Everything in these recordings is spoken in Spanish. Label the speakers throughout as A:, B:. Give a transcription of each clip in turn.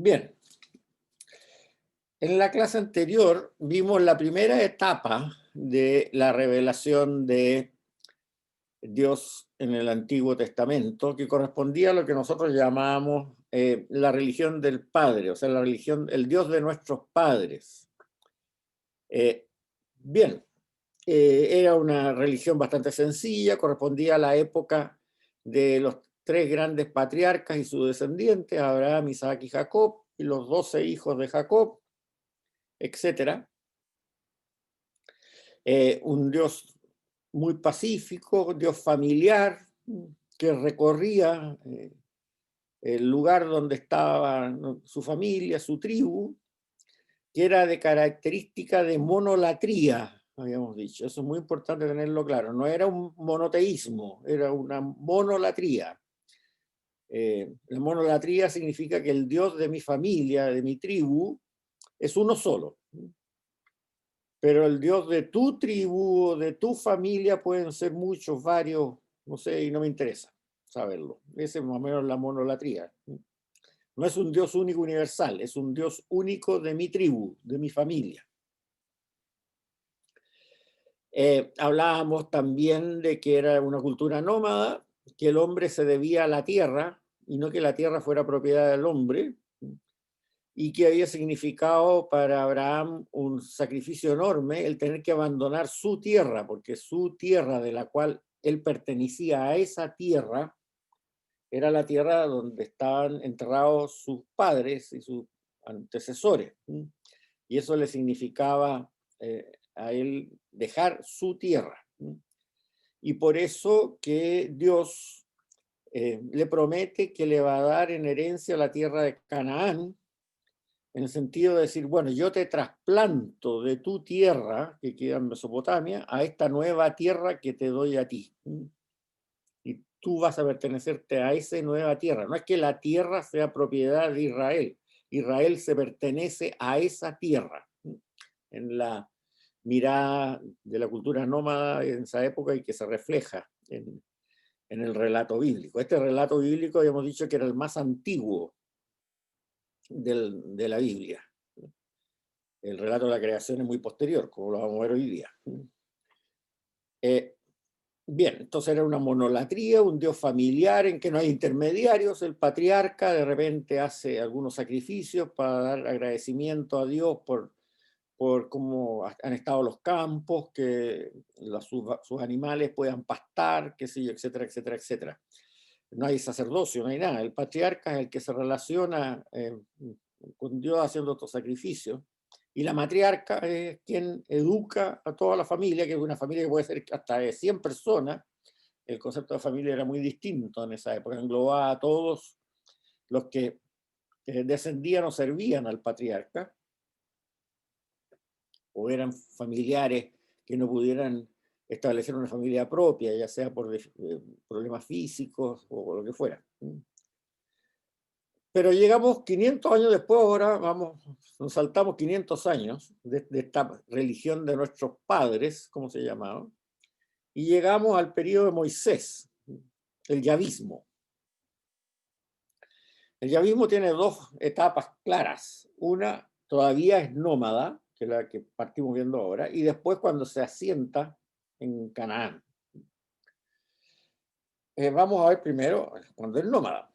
A: Bien, en la clase anterior vimos la primera etapa de la revelación de Dios en el Antiguo Testamento, que correspondía a lo que nosotros llamamos la religión del Padre, o sea, la religión, el Dios de nuestros padres. Eh, bien, era una religión bastante sencilla, correspondía a la época de los tres grandes patriarcas y sus descendientes, Abraham, Isaac y Jacob, y los 12 hijos de Jacob, etcétera. Un Dios muy pacífico, Dios familiar, que recorría el lugar donde estaba su familia, su tribu, que era de característica de monolatría, habíamos dicho. Eso es muy importante tenerlo claro. No era un monoteísmo, era una monolatría. La monolatría significa que el Dios de mi familia, de mi tribu, es uno solo. Pero el Dios de tu tribu, de tu familia, pueden ser muchos, varios, no sé, y no me interesa saberlo. Esa es más o menos la monolatría. No es un Dios único universal, es un Dios único de mi tribu, de mi familia. Hablábamos también de que era una cultura nómada, que el hombre se debía a la tierra y no que la tierra fuera propiedad del hombre, y que había significado para Abraham un sacrificio enorme el tener que abandonar su tierra, porque su tierra de la cual él pertenecía, a esa tierra, era la tierra donde estaban enterrados sus padres y sus antecesores. Y eso le significaba a él dejar su tierra. Y por eso que Dios le promete que le va a dar en herencia la tierra de Canaán, en el sentido de decir, bueno, yo te trasplanto de tu tierra, que queda en Mesopotamia, a esta nueva tierra que te doy a ti. Y tú vas a pertenecerte a esa nueva tierra. No es que la tierra sea propiedad de Israel. Israel se pertenece a esa tierra. En la mirada de la cultura nómada en esa época y que se refleja en el relato bíblico. Este relato bíblico habíamos dicho que era el más antiguo de la Biblia. El relato de la creación es muy posterior, como lo vamos a ver hoy día. Bien, entonces era una monolatría, un Dios familiar en que no hay intermediarios. El patriarca de repente hace algunos sacrificios para dar agradecimiento a Dios por cómo han estado los campos, que sus animales puedan pastar, qué sé yo, etcétera, etcétera, etcétera. No hay sacerdocio, no hay nada. El patriarca es el que se relaciona con Dios haciendo estos sacrificios. Y la matriarca es quien educa a toda la familia, que es una familia que puede ser hasta de 100 personas. El concepto de familia era muy distinto en esa época, englobaba a todos los que descendían o servían al patriarca, o eran familiares que no pudieran establecer una familia propia, ya sea por problemas físicos o lo que fuera. Pero llegamos 500 años después, ahora vamos, nos saltamos 500 años de esta religión de nuestros padres, como se llamaba, y llegamos al periodo de Moisés, el yavismo. El yavismo tiene dos etapas claras. Una todavía es nómada, que es la que partimos viendo ahora, y después cuando se asienta en Canaán. Vamos a ver primero cuando es nómada.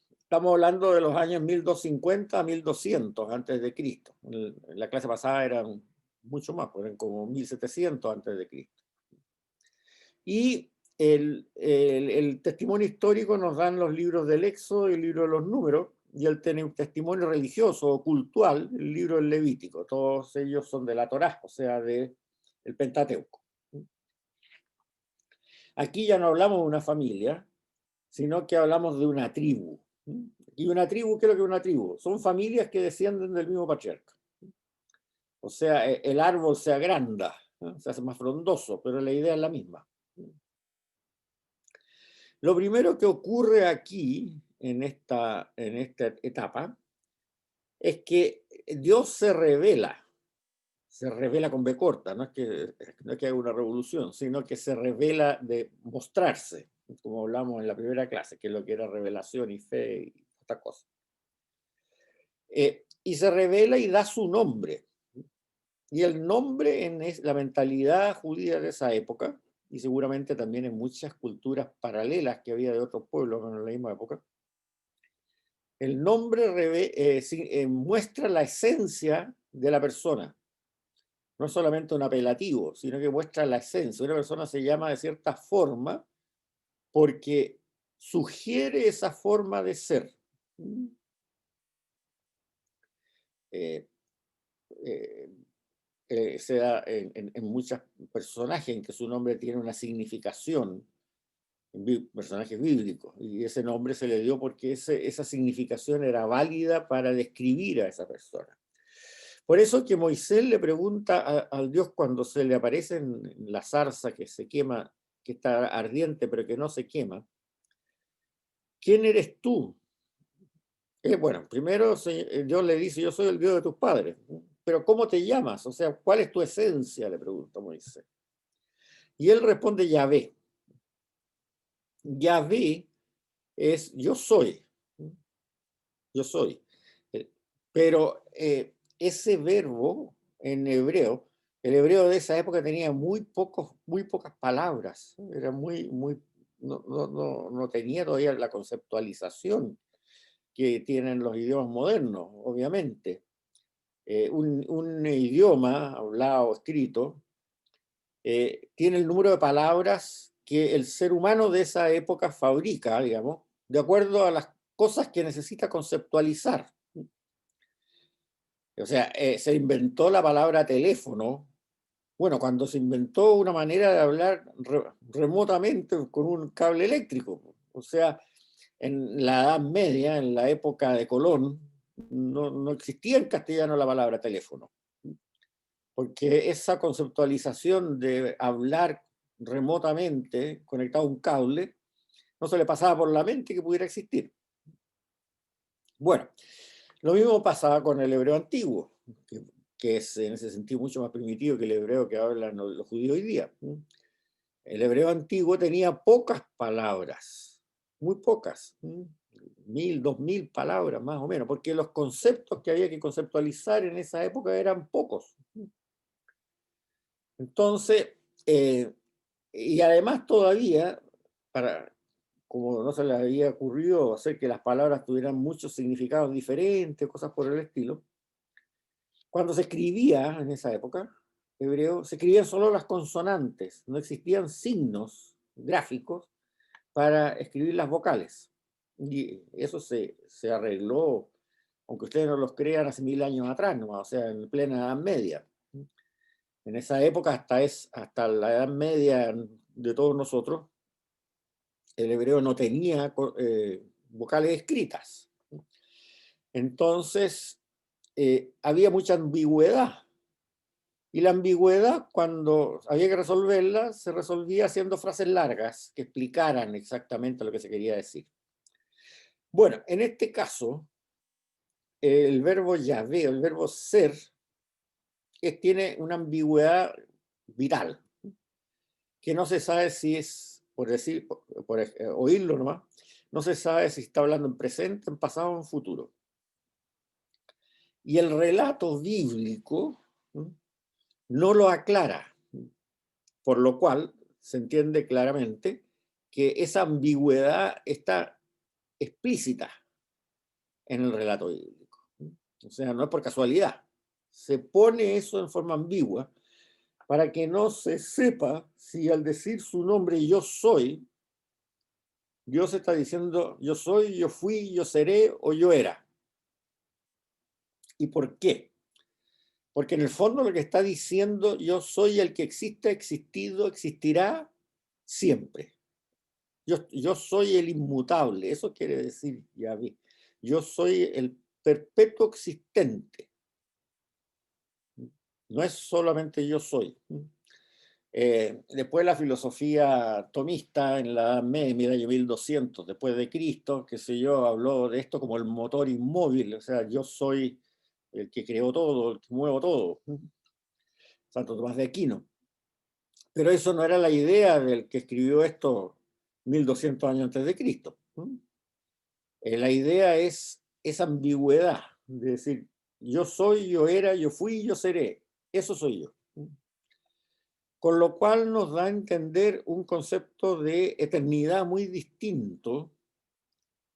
A: Estamos hablando de los años 1250 a 1200 antes de Cristo. En la clase pasada eran mucho más, pues eran como 1700 antes de Cristo. Y el testimonio histórico nos dan los libros del Éxodo y el libro de los Números, y el testimonio religioso o cultural, el libro del Levítico. Todos ellos son de la Torá, o sea, del Pentateuco. Aquí ya no hablamos de una familia, sino que hablamos de una tribu. ¿Y una tribu? ¿Qué es lo que es una tribu? Son familias que descienden del mismo patriarca. O sea, el árbol se agranda, ¿no? Se hace más frondoso, pero la idea es la misma. Lo primero que ocurre aquí, en esta etapa, es que Dios se revela con B corta, no es que haga una revolución, sino que se revela de mostrarse, como hablamos en la primera clase, que es lo que era revelación y fe y estas cosas. Y se revela y da su nombre. Y el nombre en la mentalidad judía de esa época, y seguramente también en muchas culturas paralelas que había de otros pueblos en la misma época, el nombre muestra la esencia de la persona. No es solamente un apelativo, sino que muestra la esencia. Una persona se llama de cierta forma porque sugiere esa forma de ser. Eh, eh, Se da en muchos personajes en que su nombre tiene una significación, personajes bíblicos, y ese nombre se le dio porque esa significación era válida para describir a esa persona. Por eso que Moisés le pregunta al Dios cuando se le aparece en la zarza que se quema, que está ardiente pero que no se quema, ¿quién eres tú? Bueno, primero Dios le dice, yo soy el Dios de tus padres, pero ¿cómo te llamas? O sea, ¿cuál es tu esencia? Le pregunta Moisés. Y él responde Yahvé. Yahvé es yo soy. Yo soy. Pero ese verbo en hebreo, el hebreo de esa época tenía muy pocas palabras. Era no tenía todavía la conceptualización que tienen los idiomas modernos, obviamente. Un idioma hablado o escrito tiene el número de palabras que el ser humano de esa época fabrica, digamos, de acuerdo a las cosas que necesita conceptualizar. O sea, se inventó la palabra teléfono, bueno, cuando se inventó una manera de hablar remotamente con un cable eléctrico. O sea, en la Edad Media, en la época de Colón, no existía en castellano la palabra teléfono, porque esa conceptualización de hablar remotamente conectado a un cable no se le pasaba por la mente que pudiera existir. Bueno, lo mismo pasaba con el hebreo antiguo, que es en ese sentido mucho más primitivo que el hebreo que hablan los judíos hoy día. El hebreo antiguo tenía pocas palabras, muy pocas, 1000, 2000 palabras más o menos, porque los conceptos que había que conceptualizar en esa época eran pocos. Entonces, y además todavía, como no se les había ocurrido hacer que las palabras tuvieran muchos significados diferentes, cosas por el estilo, cuando se escribía en esa época, hebreo, se escribían solo las consonantes, no existían signos gráficos para escribir las vocales. Y eso se arregló, aunque ustedes no los crean, hace 1000 años atrás, ¿no? O sea, en plena Edad Media. En esa época, hasta la Edad Media de todos nosotros, el hebreo no tenía vocales escritas. Entonces, había mucha ambigüedad. Y la ambigüedad, cuando había que resolverla, se resolvía haciendo frases largas que explicaran exactamente lo que se quería decir. Bueno, en este caso, el verbo Yahvé, el verbo ser, tiene una ambigüedad vital, que no se sabe si es, por decir, por oírlo nomás, no se sabe si está hablando en presente, en pasado o en futuro. Y el relato bíblico no lo aclara, por lo cual se entiende claramente que esa ambigüedad está explícita en el relato bíblico. O sea, no es por casualidad. Se pone eso en forma ambigua para que no se sepa si al decir su nombre yo soy, Dios está diciendo yo soy, yo fui, yo seré o yo era. ¿Y por qué? Porque en el fondo lo que está diciendo yo soy el que existe, ha existido, existirá siempre. Yo soy el inmutable, eso quiere decir Yahvé. Yo soy el perpetuo existente. No es solamente yo soy. Después la filosofía tomista en la Edad Media, año 1200 después de Cristo, qué sé yo, habló de esto como el motor inmóvil, o sea, yo soy el que creó todo, el que muevo todo. Santo Tomás de Aquino. Pero eso no era la idea del que escribió esto 1200 años antes de Cristo. La idea es esa ambigüedad, de decir, yo soy, yo era, yo fui, yo seré. Eso soy yo. Con lo cual nos da a entender un concepto de eternidad muy distinto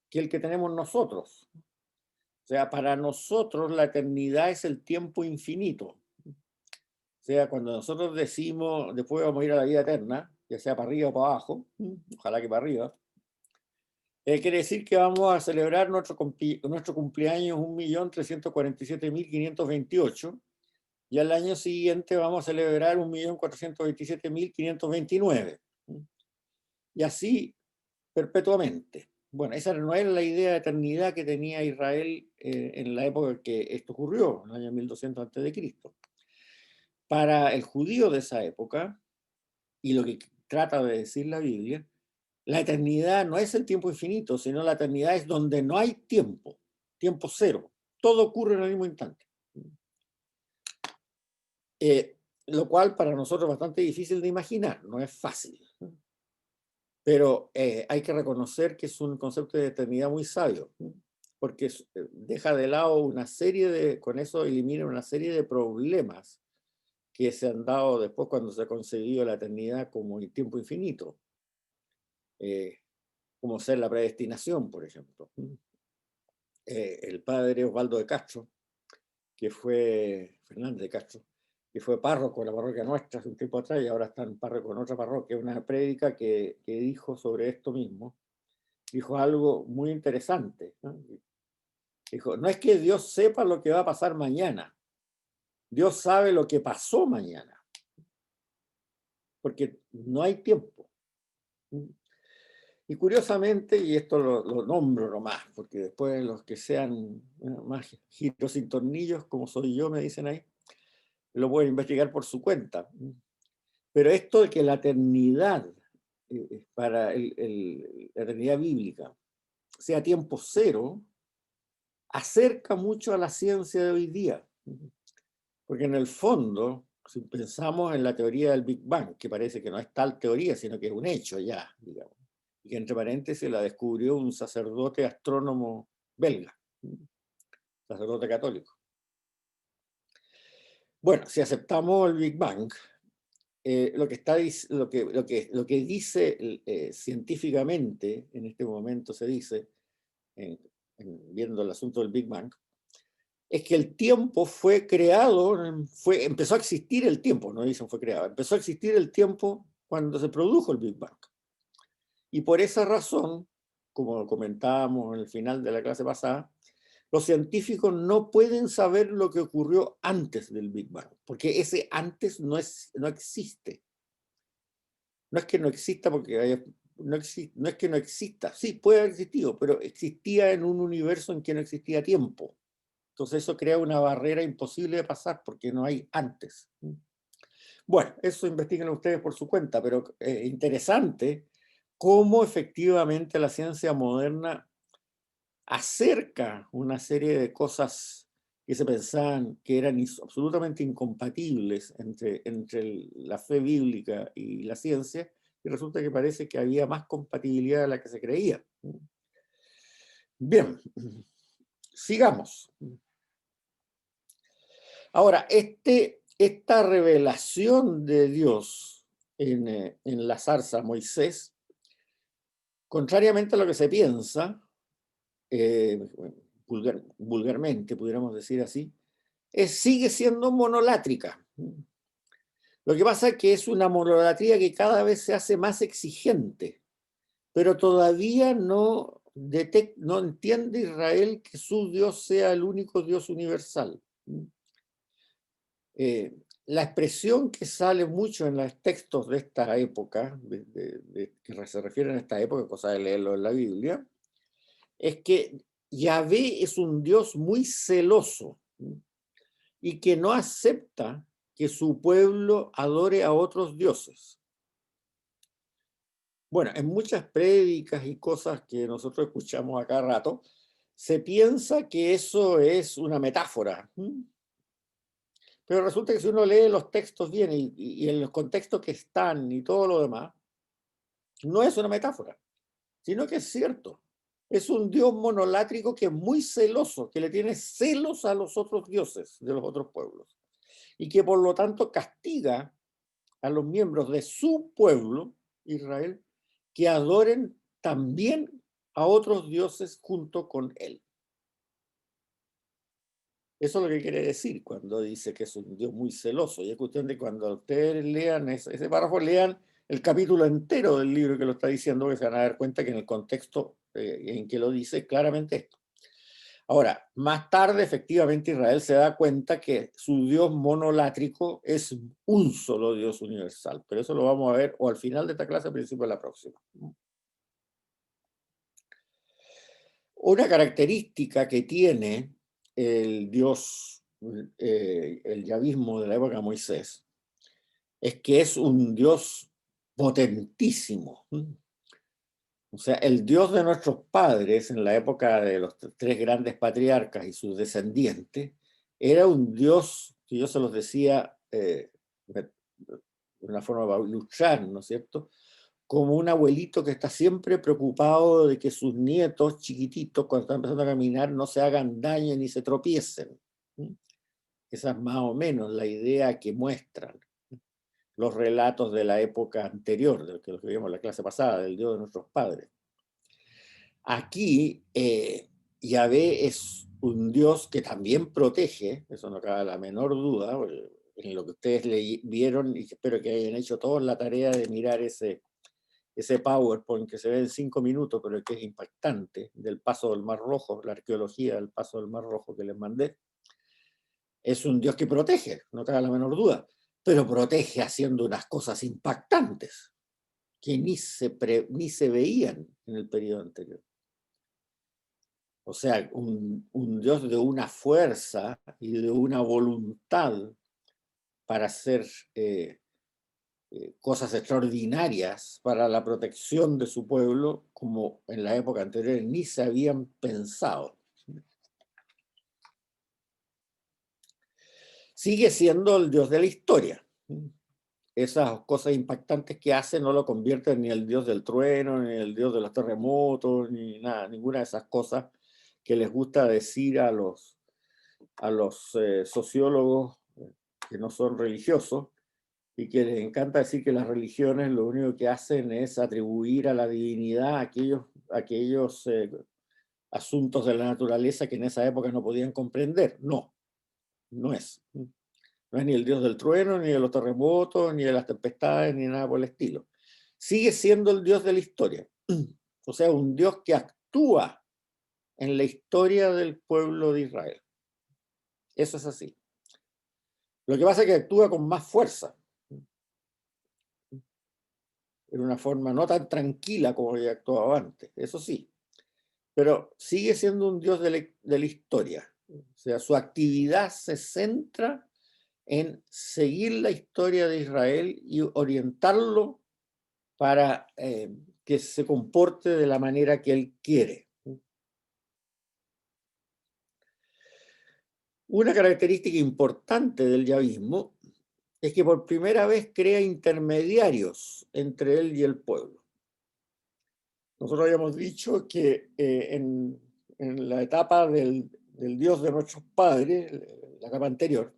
A: que el que tenemos nosotros. O sea, para nosotros la eternidad es el tiempo infinito. O sea, cuando nosotros decimos, después vamos a ir a la vida eterna, ya sea para arriba o para abajo, ojalá que para arriba, quiere decir que vamos a celebrar nuestro cumpleaños 1.347.528 y al año siguiente vamos a celebrar 1.427.529. Y así perpetuamente. Bueno, esa no era la idea de eternidad que tenía Israel en la época en que esto ocurrió, en el año 1200 a.C. Para el judío de esa época, y lo que trata de decir la Biblia, la eternidad no es el tiempo infinito, sino la eternidad es donde no hay tiempo, tiempo cero. Todo ocurre en el mismo instante. Lo cual para nosotros es bastante difícil de imaginar, no es fácil. Pero hay que reconocer que es un concepto de eternidad muy sabio, porque deja de lado una serie de, con eso elimina una serie de problemas que se han dado después cuando se ha concebido la eternidad como el tiempo infinito, como ser la predestinación, por ejemplo. El padre Osvaldo de Castro, que fue Fernández de Castro, que fue párroco de la parroquia nuestra hace un tiempo atrás y ahora está en párroco en otra parroquia, una prédica que dijo sobre esto mismo, dijo algo muy interesante, ¿no? Dijo, no es que Dios sepa lo que va a pasar mañana, Dios sabe lo que pasó mañana, porque no hay tiempo. Y curiosamente, y esto lo nombro nomás, porque después los que sean más giros sin tornillos, como soy yo, me dicen ahí, lo pueden investigar por su cuenta. Pero esto de que la eternidad, para la eternidad bíblica, sea tiempo cero, acerca mucho a la ciencia de hoy día. Porque en el fondo, si pensamos en la teoría del Big Bang, que parece que no es tal teoría, sino que es un hecho ya, digamos, y que entre paréntesis la descubrió un sacerdote astrónomo belga, sacerdote católico. Bueno, si aceptamos el Big Bang, lo que dice científicamente, en este momento se dice, viendo el asunto del Big Bang, es que el tiempo fue creado, empezó a existir el tiempo, no dicen fue creado, empezó a existir el tiempo cuando se produjo el Big Bang. Y por esa razón, como comentábamos en el final de la clase pasada, los científicos no pueden saber lo que ocurrió antes del Big Bang, porque ese antes no existe. No es que no exista porque no es que no exista, sí, puede haber existido, pero existía en un universo en que no existía tiempo. Entonces eso crea una barrera imposible de pasar porque no hay antes. Bueno, eso investiguen ustedes por su cuenta, pero interesante cómo efectivamente la ciencia moderna acerca una serie de cosas que se pensaban que eran absolutamente incompatibles entre la fe bíblica y la ciencia, y resulta que parece que había más compatibilidad de la que se creía. Bien, sigamos. Ahora, esta revelación de Dios en la zarza a Moisés, contrariamente a lo que se piensa, vulgarmente, pudiéramos decir así, sigue siendo monolátrica. Lo que pasa es que es una monolatría que cada vez se hace más exigente, pero todavía no entiende Israel que su Dios sea el único Dios universal. La expresión que sale mucho en los textos de esta época, que se refieren a esta época, cosa de leerlo en la Biblia, es que Yahvé es un Dios muy celoso y que no acepta que su pueblo adore a otros dioses. Bueno, en muchas prédicas y cosas que nosotros escuchamos a cada rato, se piensa que eso es una metáfora. Pero resulta que si uno lee los textos bien y en los contextos que están y todo lo demás, no es una metáfora, sino que es cierto. Es un Dios monolátrico que es muy celoso, que le tiene celos a los otros dioses de los otros pueblos y que por lo tanto castiga a los miembros de su pueblo, Israel, que adoren también a otros dioses junto con él. Eso es lo que quiere decir cuando dice que es un Dios muy celoso. Y es cuestión de cuando ustedes lean ese párrafo, lean el capítulo entero del libro que lo está diciendo, que se van a dar cuenta que en el contexto en que lo dice claramente esto. Ahora, más tarde, efectivamente, Israel se da cuenta que su Dios monolátrico es un solo Dios universal. Pero eso lo vamos a ver o al final de esta clase o al principio de la próxima. Una característica que tiene el Dios, el yavismo de la época de Moisés, es que es un Dios potentísimo. O sea, el Dios de nuestros padres en la época de los tres grandes patriarcas y sus descendientes era un Dios que yo se los decía de una forma bauluchar, ¿no es cierto? Como un abuelito que está siempre preocupado de que sus nietos chiquititos, cuando están empezando a caminar, no se hagan daño ni se tropiecen. Esa es más o menos la idea que muestran los relatos de la época anterior, de lo que vimos en la clase pasada, del Dios de nuestros padres. Aquí, Yahvé es un Dios que también protege, eso no cabe la menor duda, en lo que ustedes vieron, y espero que hayan hecho todos la tarea de mirar ese PowerPoint que se ve en 5 minutos, pero que es impactante, del paso del Mar Rojo, la arqueología del paso del Mar Rojo que les mandé. Es un Dios que protege, no cabe la menor duda, pero protege haciendo unas cosas impactantes que ni se veían en el periodo anterior. O sea, un Dios de una fuerza y de una voluntad para hacer cosas extraordinarias para la protección de su pueblo, como en la época anterior ni se habían pensado. Sigue siendo el Dios de la historia. Esas cosas impactantes que hace no lo convierten ni el Dios del trueno, ni el Dios de los terremotos, ni nada, ninguna de esas cosas que les gusta decir a los sociólogos que no son religiosos y que les encanta decir que las religiones lo único que hacen es atribuir a la divinidad aquellos asuntos de la naturaleza que en esa época no podían comprender. No, no es. No es ni el Dios del trueno, ni de los terremotos, ni de las tempestades, ni nada por el estilo. Sigue siendo el Dios de la historia. O sea, un Dios que actúa en la historia del pueblo de Israel. Eso es así. Lo que pasa es que actúa con más fuerza. En una forma no tan tranquila como había actuado antes, eso sí. Pero sigue siendo un Dios de la historia. O sea, su actividad se centra en seguir la historia de Israel y orientarlo para que se comporte de la manera que él quiere. Una característica importante del yavismo es que por primera vez crea intermediarios entre él y el pueblo. Nosotros habíamos dicho que en la etapa del Dios de nuestros padres, la etapa anterior,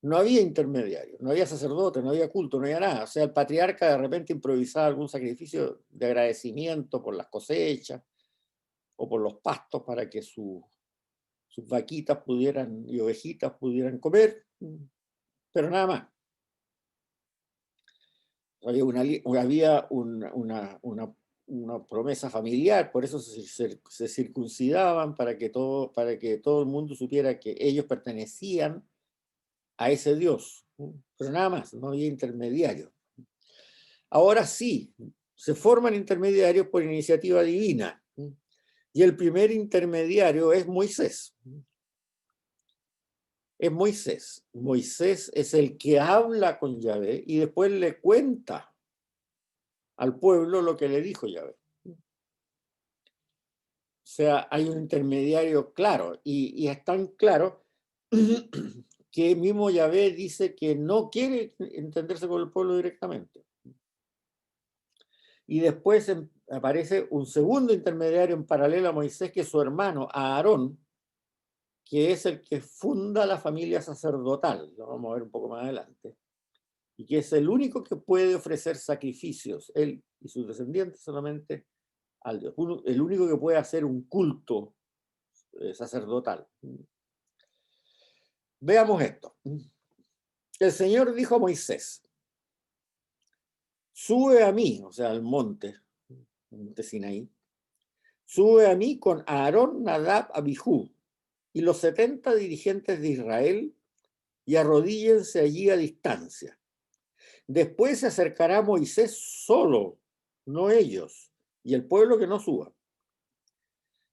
A: no había intermediarios, no había sacerdotes, no había culto, no había nada. O sea, el patriarca de repente improvisaba algún sacrificio de agradecimiento por las cosechas o por los pastos para que sus vaquitas y ovejitas pudieran comer, pero nada más. Había una promesa familiar, por eso se circuncidaban para que todo el mundo supiera que ellos pertenecían a ese Dios, pero nada más, no había intermediarios. Ahora sí, se forman intermediarios por iniciativa divina, y el primer intermediario es Moisés. Es Moisés. Moisés es el que habla con Yahvé y después le cuenta al pueblo lo que le dijo Yahvé. O sea, hay un intermediario claro, y es tan claro que mismo Yahvé dice que no quiere entenderse con el pueblo directamente. Y después aparece un segundo intermediario en paralelo a Moisés, que es su hermano, Aarón, que es el que funda la familia sacerdotal, lo vamos a ver un poco más adelante, y que es el único que puede ofrecer sacrificios, él y sus descendientes solamente al Dios, el único que puede hacer un culto sacerdotal. Veamos esto. El Señor dijo a Moisés: sube a mí, o sea, al monte Sinaí, sube a mí con Aarón, Nadab, Abihú y los 70 dirigentes de Israel, y arrodíllense allí a distancia. Después se acercará Moisés solo, no ellos, y el pueblo que no suba.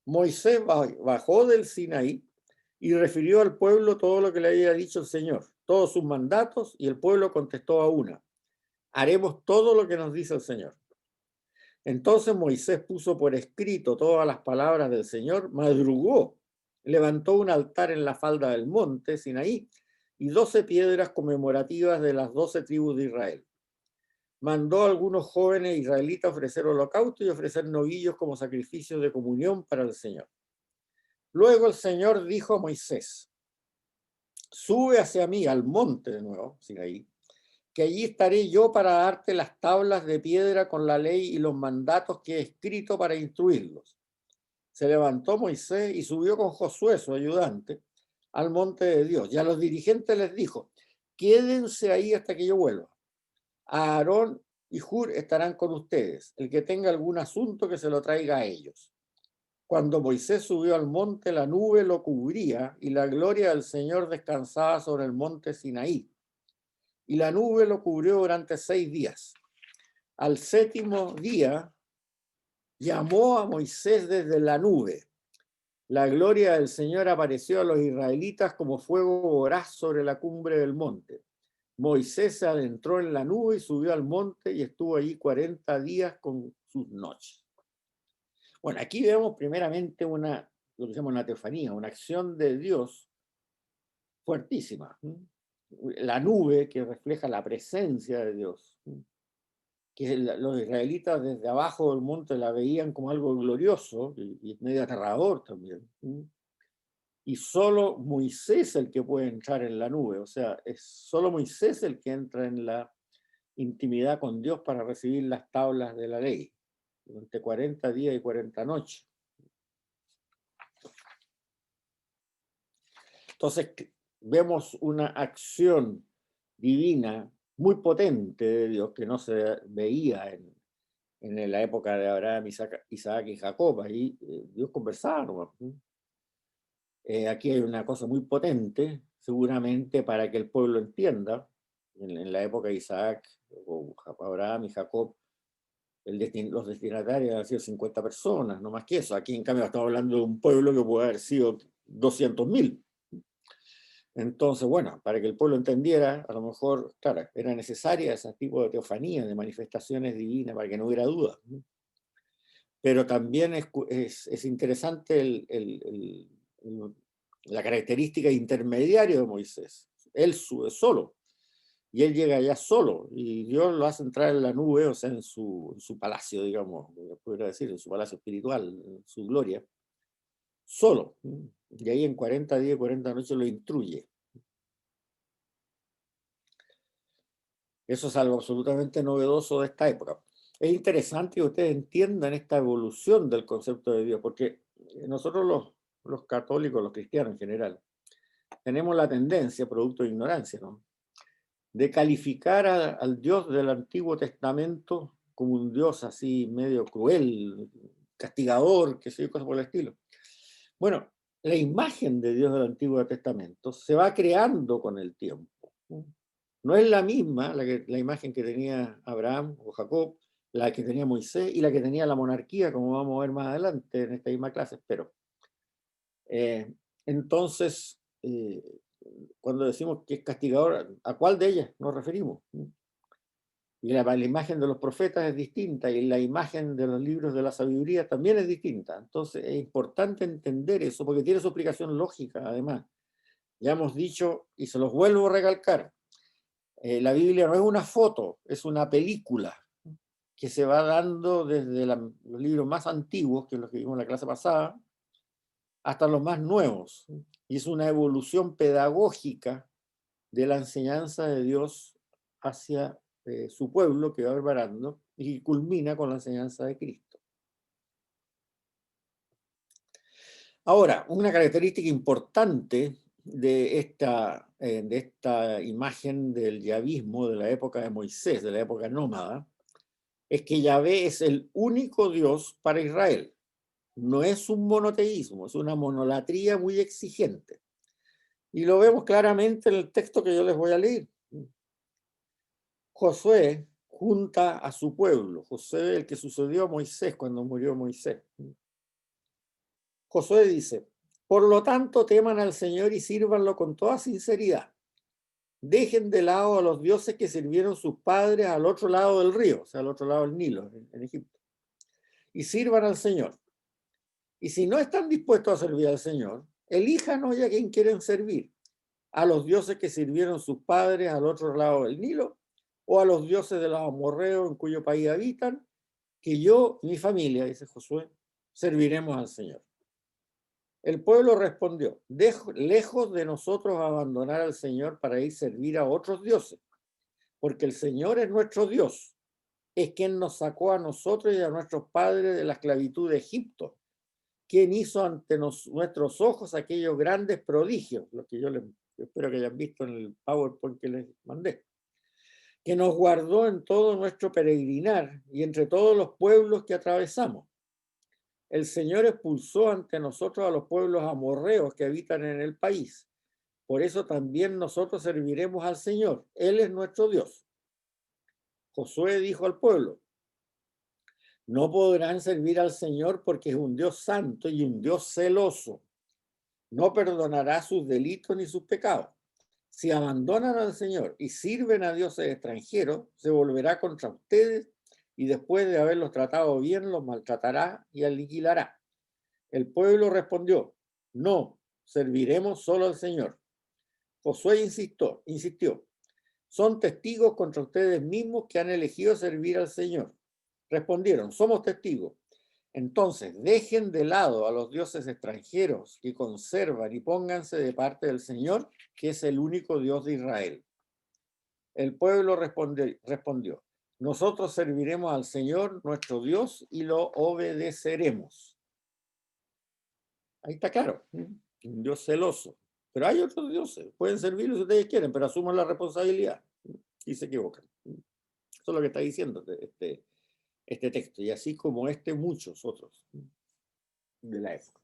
A: Moisés bajó del Sinaí y refirió al pueblo todo lo que le había dicho el Señor, todos sus mandatos, y el pueblo contestó a una: haremos todo lo que nos dice el Señor. Entonces Moisés puso por escrito todas las palabras del Señor, madrugó, levantó un altar en la falda del monte Sinaí y 12 piedras conmemorativas de las 12 tribus de Israel. Mandó a algunos jóvenes israelitas ofrecer holocausto y ofrecer novillos como sacrificios de comunión para el Señor. Luego el Señor dijo a Moisés: sube hacia mí al monte de nuevo, Sinaí, que allí estaré yo para darte las tablas de piedra con la ley y los mandatos que he escrito para instruirlos. Se levantó Moisés y subió con Josué, su ayudante, al monte de Dios. Y a los dirigentes les dijo: quédense ahí hasta que yo vuelva. Aarón y Hur estarán con ustedes. El que tenga algún asunto, que se lo traiga a ellos. Cuando Moisés subió al monte, la nube lo cubría y la gloria del Señor descansaba sobre el monte Sinaí. Y la nube lo cubrió durante 6 días. Al 7º día llamó a Moisés desde la nube. La gloria del Señor apareció a los israelitas como fuego voraz sobre la cumbre del monte. Moisés se adentró en la nube y subió al monte y estuvo allí 40 días con sus noches. Bueno, aquí vemos primeramente lo que se llama una teofanía, una acción de Dios fuertísima. La nube que refleja la presencia de Dios, que los israelitas desde abajo del monte la veían como algo glorioso y medio aterrador también. Y solo Moisés el que puede entrar en la nube, o sea, es solo Moisés el que entra en la intimidad con Dios para recibir las tablas de la ley, durante 40 días y 40 noches. Entonces, vemos una acción divina muy potente de Dios que no se veía en la época de Abraham, Isaac y Jacob. Ahí Dios conversaba, ¿no? Aquí hay una cosa muy potente, seguramente para que el pueblo entienda. En la época de Isaac, o Abraham y Jacob, los destinatarios han sido 50 personas, no más que eso. Aquí, en cambio, estamos hablando de un pueblo que puede haber sido 200.000. Entonces, bueno, para que el pueblo entendiera, a lo mejor, claro, era necesaria ese tipo de teofanía, de manifestaciones divinas, para que no hubiera duda. Pero también es interesante la característica intermediaria de Moisés. Él sube solo, y él llega allá solo, y Dios lo hace entrar en la nube, o sea, en su palacio, digamos, podría decir, en su palacio espiritual, en su gloria, solo. Y ahí en 40 días y 40 noches lo instruye. Eso es algo absolutamente novedoso de esta época. Es interesante que ustedes entiendan esta evolución del concepto de Dios, porque nosotros los católicos, los cristianos en general, tenemos la tendencia, producto de ignorancia, ¿no?, de calificar al Dios del Antiguo Testamento como un Dios así medio cruel, castigador, que sé yo, cosas por el estilo. Bueno, la imagen de Dios del Antiguo Testamento se va creando con el tiempo. No es la misma la imagen que tenía Abraham o Jacob, la que tenía Moisés y la que tenía la monarquía, como vamos a ver más adelante en esta misma clase, espero. Entonces, cuando decimos que es castigador, ¿a cuál de ellas nos referimos? Y la imagen de los profetas es distinta, y la imagen de los libros de la sabiduría también es distinta. Entonces es importante entender eso, porque tiene su explicación lógica, además. Ya hemos dicho, y se los vuelvo a recalcar, la Biblia no es una foto, es una película que se va dando desde los libros más antiguos, que es los que vimos en la clase pasada, hasta los más nuevos. Y es una evolución pedagógica de la enseñanza de Dios hacia su pueblo que va preparando y culmina con la enseñanza de Cristo. Ahora, una característica importante de esta imagen del yavismo de la época de Moisés, de la época nómada, es que Yahvé es el único Dios para Israel. No es un monoteísmo, es una monolatría muy exigente. Y lo vemos claramente en el texto que yo les voy a leer. Josué junta a su pueblo. Josué, el que sucedió a Moisés cuando murió Moisés. Josué dice: por lo tanto, teman al Señor y sírvanlo con toda sinceridad. Dejen de lado a los dioses que sirvieron sus padres al otro lado del río, o sea, al otro lado del Nilo, en Egipto, y sirvan al Señor. Y si no están dispuestos a servir al Señor, elijan hoy a quien quieren servir, a los dioses que sirvieron sus padres al otro lado del Nilo, o a los dioses de los amorreos en cuyo país habitan, que yo y mi familia, dice Josué, serviremos al Señor. El pueblo respondió: lejos de nosotros abandonar al Señor para ir a servir a otros dioses, porque el Señor es nuestro Dios, es quien nos sacó a nosotros y a nuestros padres de la esclavitud de Egipto, quien hizo ante nuestros ojos aquellos grandes prodigios, lo que yo espero que hayan visto en el PowerPoint que les mandé, que nos guardó en todo nuestro peregrinar y entre todos los pueblos que atravesamos. El Señor expulsó ante nosotros a los pueblos amorreos que habitan en el país. Por eso también nosotros serviremos al Señor. Él es nuestro Dios. Josué dijo al pueblo: no podrán servir al Señor porque es un Dios santo y un Dios celoso. No perdonará sus delitos ni sus pecados. Si abandonan al Señor y sirven a dioses extranjeros, se volverá contra ustedes y después de haberlos tratado bien, los maltratará y aniquilará. El pueblo respondió: no, serviremos solo al Señor. Josué insistió: son testigos contra ustedes mismos que han elegido servir al Señor. Respondieron: somos testigos. Entonces, dejen de lado a los dioses extranjeros que conservan y pónganse de parte del Señor, que es el único Dios de Israel. El pueblo respondió: nosotros serviremos al Señor, nuestro Dios, y lo obedeceremos. Ahí está claro, un Dios celoso. Pero hay otros dioses, pueden servirlos si ustedes quieren, pero asuman la responsabilidad y se equivocan. Eso es lo que está diciendo este texto, y así como muchos otros de la época.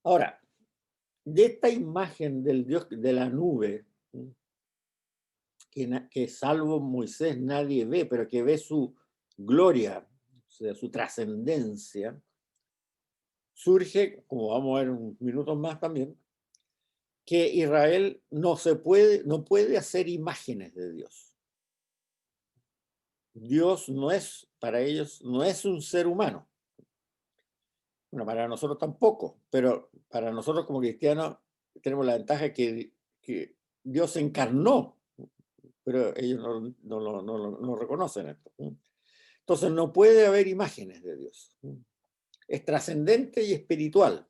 A: Ahora, de esta imagen del Dios de la nube, que salvo Moisés nadie ve, pero que ve su gloria, o sea, su trascendencia, surge, como vamos a ver unos minutos más también, que Israel no puede hacer imágenes de Dios. Dios no es, para ellos, no es un ser humano. Bueno, para nosotros tampoco, pero para nosotros como cristianos tenemos la ventaja que Dios se encarnó, pero ellos no reconocen esto. Entonces no puede haber imágenes de Dios. Es trascendente y espiritual,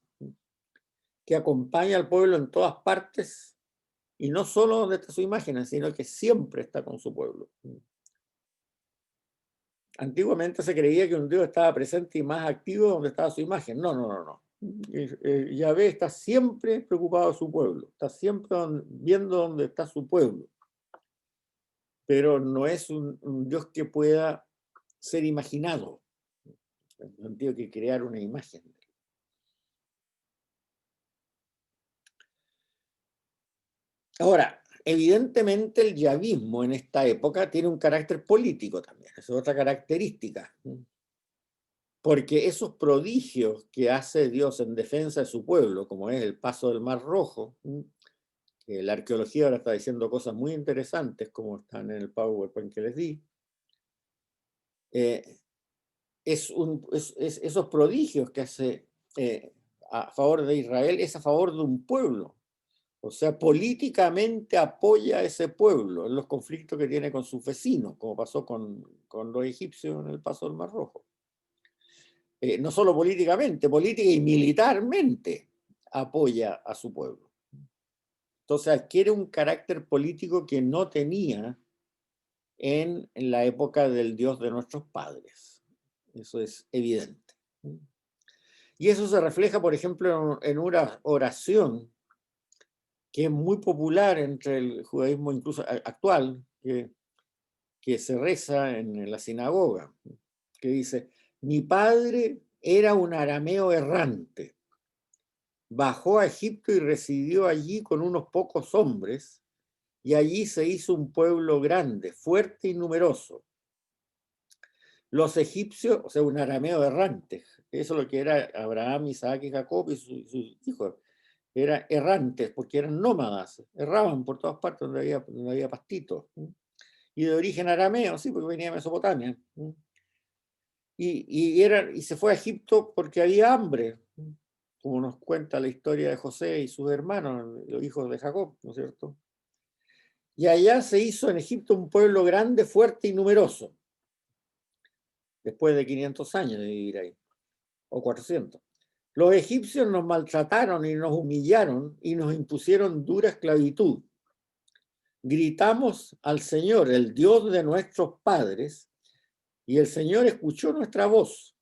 A: que acompaña al pueblo en todas partes, y no solo donde está su imagen, sino que siempre está con su pueblo. Antiguamente se creía que un Dios estaba presente y más activo donde estaba su imagen. No. Yahvé está siempre preocupado de su pueblo, está siempre viendo dónde está su pueblo. Pero no es un Dios que pueda ser imaginado, en el sentido que crear una imagen. Ahora, evidentemente el yavismo en esta época tiene un carácter político también, es otra característica. Porque esos prodigios que hace Dios en defensa de su pueblo, como es el paso del Mar Rojo, que la arqueología ahora está diciendo cosas muy interesantes, como están en el PowerPoint que les di, esos prodigios que hace a favor de Israel es a favor de un pueblo. O sea, políticamente apoya a ese pueblo en los conflictos que tiene con sus vecinos, como pasó con los egipcios en el paso del Mar Rojo. No solo políticamente, política y militarmente apoya a su pueblo. Entonces adquiere un carácter político que no tenía en la época del Dios de nuestros padres. Eso es evidente. Y eso se refleja, por ejemplo, en una oración que es muy popular entre el judaísmo incluso actual, que se reza en la sinagoga, que dice: mi padre era un arameo errante, bajó a Egipto y residió allí con unos pocos hombres, y allí se hizo un pueblo grande, fuerte y numeroso. Los egipcios, o sea, un arameo errante, eso es lo que era Abraham, Isaac y Jacob y sus hijos, eran errantes porque eran nómadas, erraban por todas partes donde había pastitos. Y de origen arameo, sí, porque venía de Mesopotamia. Y se fue a Egipto porque había hambre, como nos cuenta la historia de José y sus hermanos, los hijos de Jacob, ¿no es cierto? Y allá se hizo en Egipto un pueblo grande, fuerte y numeroso, después de 500 años de vivir ahí, o 400. Los egipcios nos maltrataron y nos humillaron y nos impusieron dura esclavitud. Gritamos al Señor, el Dios de nuestros padres, y el Señor escuchó nuestra voz,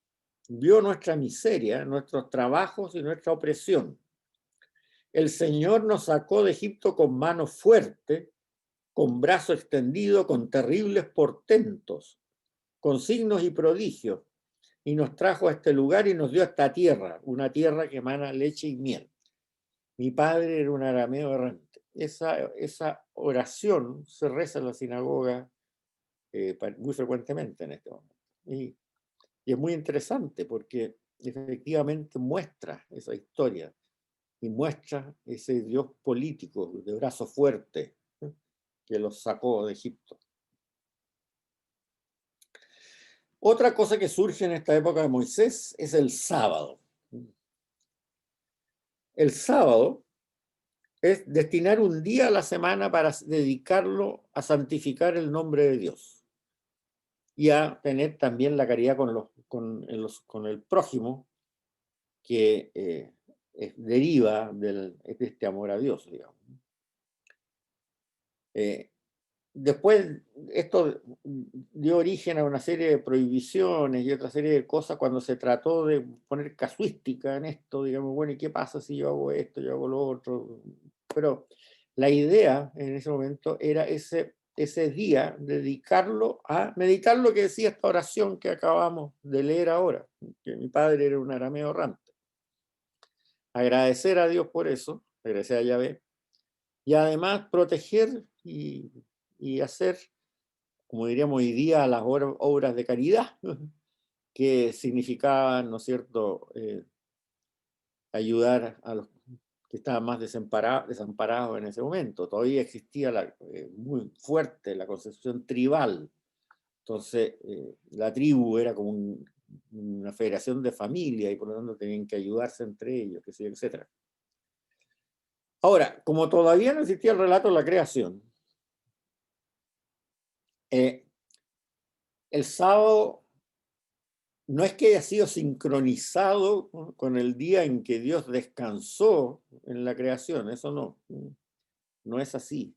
A: vio nuestra miseria, nuestros trabajos y nuestra opresión. El Señor nos sacó de Egipto con mano fuerte, con brazo extendido, con terribles portentos, con signos y prodigios, y nos trajo a este lugar y nos dio esta tierra, una tierra que emana leche y miel. Mi padre era un arameo errante. Esa oración se reza en la sinagoga muy frecuentemente en este momento. Y es muy interesante porque efectivamente muestra esa historia y muestra ese Dios político de brazo fuerte, ¿eh?, que los sacó de Egipto. Otra cosa que surge en esta época de Moisés es el sábado. El sábado es destinar un día a la semana para dedicarlo a santificar el nombre de Dios y a tener también la caridad con el prójimo, que deriva de este amor a Dios, digamos. Después, esto dio origen a una serie de prohibiciones y otra serie de cosas cuando se trató de poner casuística en esto, digamos, bueno, ¿y qué pasa si yo hago esto, yo hago lo otro? Pero la idea en ese momento era ese día dedicarlo a meditar lo que decía esta oración que acabamos de leer ahora, que mi padre era un arameo errante. Agradecer a Dios por eso, agradecer a Yahvé, y además proteger y hacer, como diríamos hoy día, las obras de caridad, que significaban, ¿no es cierto?, ayudar a los que estaban más desamparados en ese momento. Todavía existía muy fuerte la concepción tribal. Entonces, la tribu era como una federación de familia y por lo tanto tenían que ayudarse entre ellos, que sé yo, etc. Ahora, como todavía no existía el relato de la creación, el sábado no es que haya sido sincronizado con el día en que Dios descansó en la creación, eso no es así.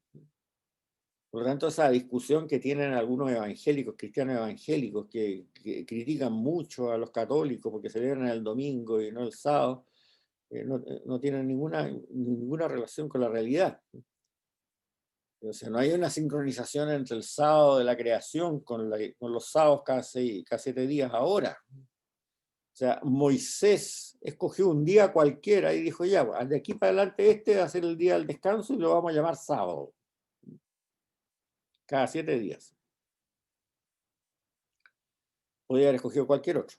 A: Por lo tanto, esa discusión que tienen algunos evangélicos, cristianos evangélicos, que critican mucho a los católicos porque celebran el domingo y no el sábado, no tienen ninguna relación con la realidad. O sea, no hay una sincronización entre el sábado de la creación con los sábados cada 7 días ahora. O sea, Moisés escogió un día cualquiera y dijo: ya, de aquí para adelante va a ser el día del descanso y lo vamos a llamar sábado. Cada 7 días. Podría haber escogido cualquier otro.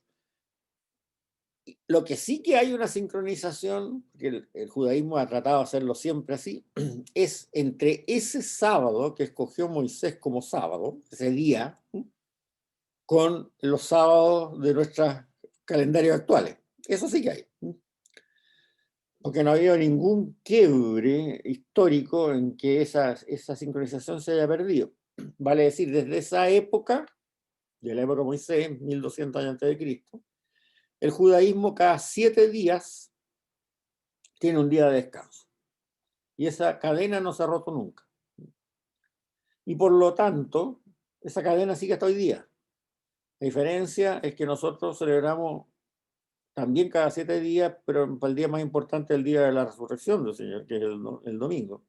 A: Lo que sí que hay una sincronización, que el judaísmo ha tratado de hacerlo siempre así, es entre ese sábado que escogió Moisés como sábado, ese día, con los sábados de nuestros calendarios actuales. Eso sí que hay. porque no ha habido ningún quiebre histórico en que esa sincronización se haya perdido. Vale decir, desde esa época, de la época de Moisés, 1200 años antes de Cristo, el judaísmo cada 7 días tiene un día de descanso. Y esa cadena no se ha roto nunca. Y por lo tanto, esa cadena sigue hasta hoy día. La diferencia es que nosotros celebramos también cada 7 días, pero para el día más importante, el día de la resurrección del Señor, que es el domingo.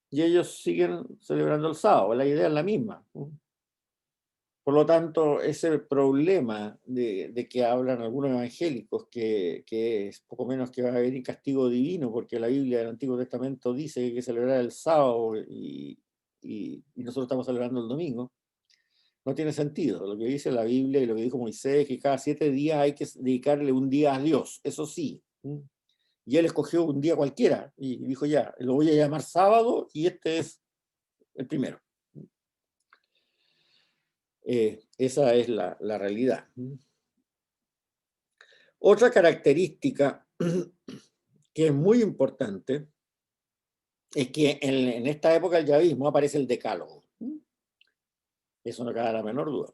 A: Y ellos siguen celebrando el sábado, la idea es la misma. Por lo tanto, ese problema de que hablan algunos evangélicos, que es poco menos que va a haber castigo divino, porque la Biblia del Antiguo Testamento dice que hay que celebrar el sábado y nosotros estamos celebrando el domingo, no tiene sentido. Lo que dice la Biblia y lo que dijo Moisés es que cada 7 días hay que dedicarle un día a Dios, eso sí. Y él escogió un día cualquiera y dijo ya, lo voy a llamar sábado y este es el primero. Esa es la realidad. Otra característica que es muy importante es que en esta época del yavismo aparece el decálogo. Eso no cabe la menor duda.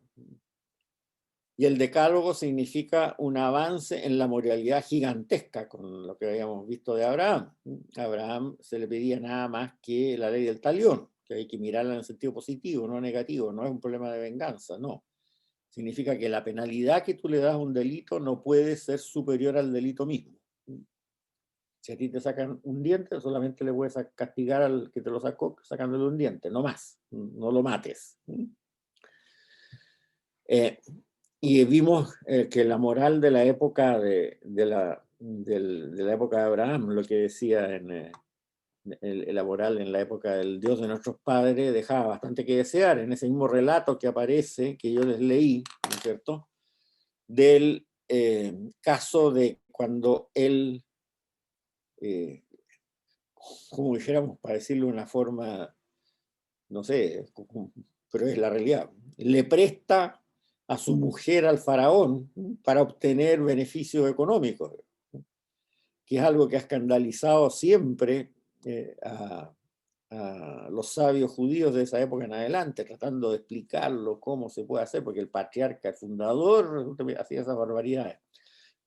A: Y el decálogo significa un avance en la moralidad gigantesca con lo que habíamos visto de Abraham. A Abraham se le pedía nada más que la ley del talión, que hay que mirarla en el sentido positivo, no negativo, no es un problema de venganza, no. Significa que la penalidad que tú le das a un delito no puede ser superior al delito mismo. Si a ti te sacan un diente, solamente le puedes castigar al que te lo sacó sacándole un diente, no más, no lo mates. Y vimos que la moral de la época de la época de Abraham, lo que decía en la moral en la época del Dios de nuestros padres, dejaba bastante que desear en ese mismo relato que aparece, que yo les leí, ¿no es cierto?, del caso de cuando él, como dijéramos, para decirlo de una forma, no sé, pero es la realidad, le presta a su mujer al faraón para obtener beneficios económicos, que es algo que ha escandalizado siempre a los sabios judíos de esa época en adelante, tratando de explicarlo cómo se puede hacer, porque el patriarca, el fundador, hacía esas barbaridades.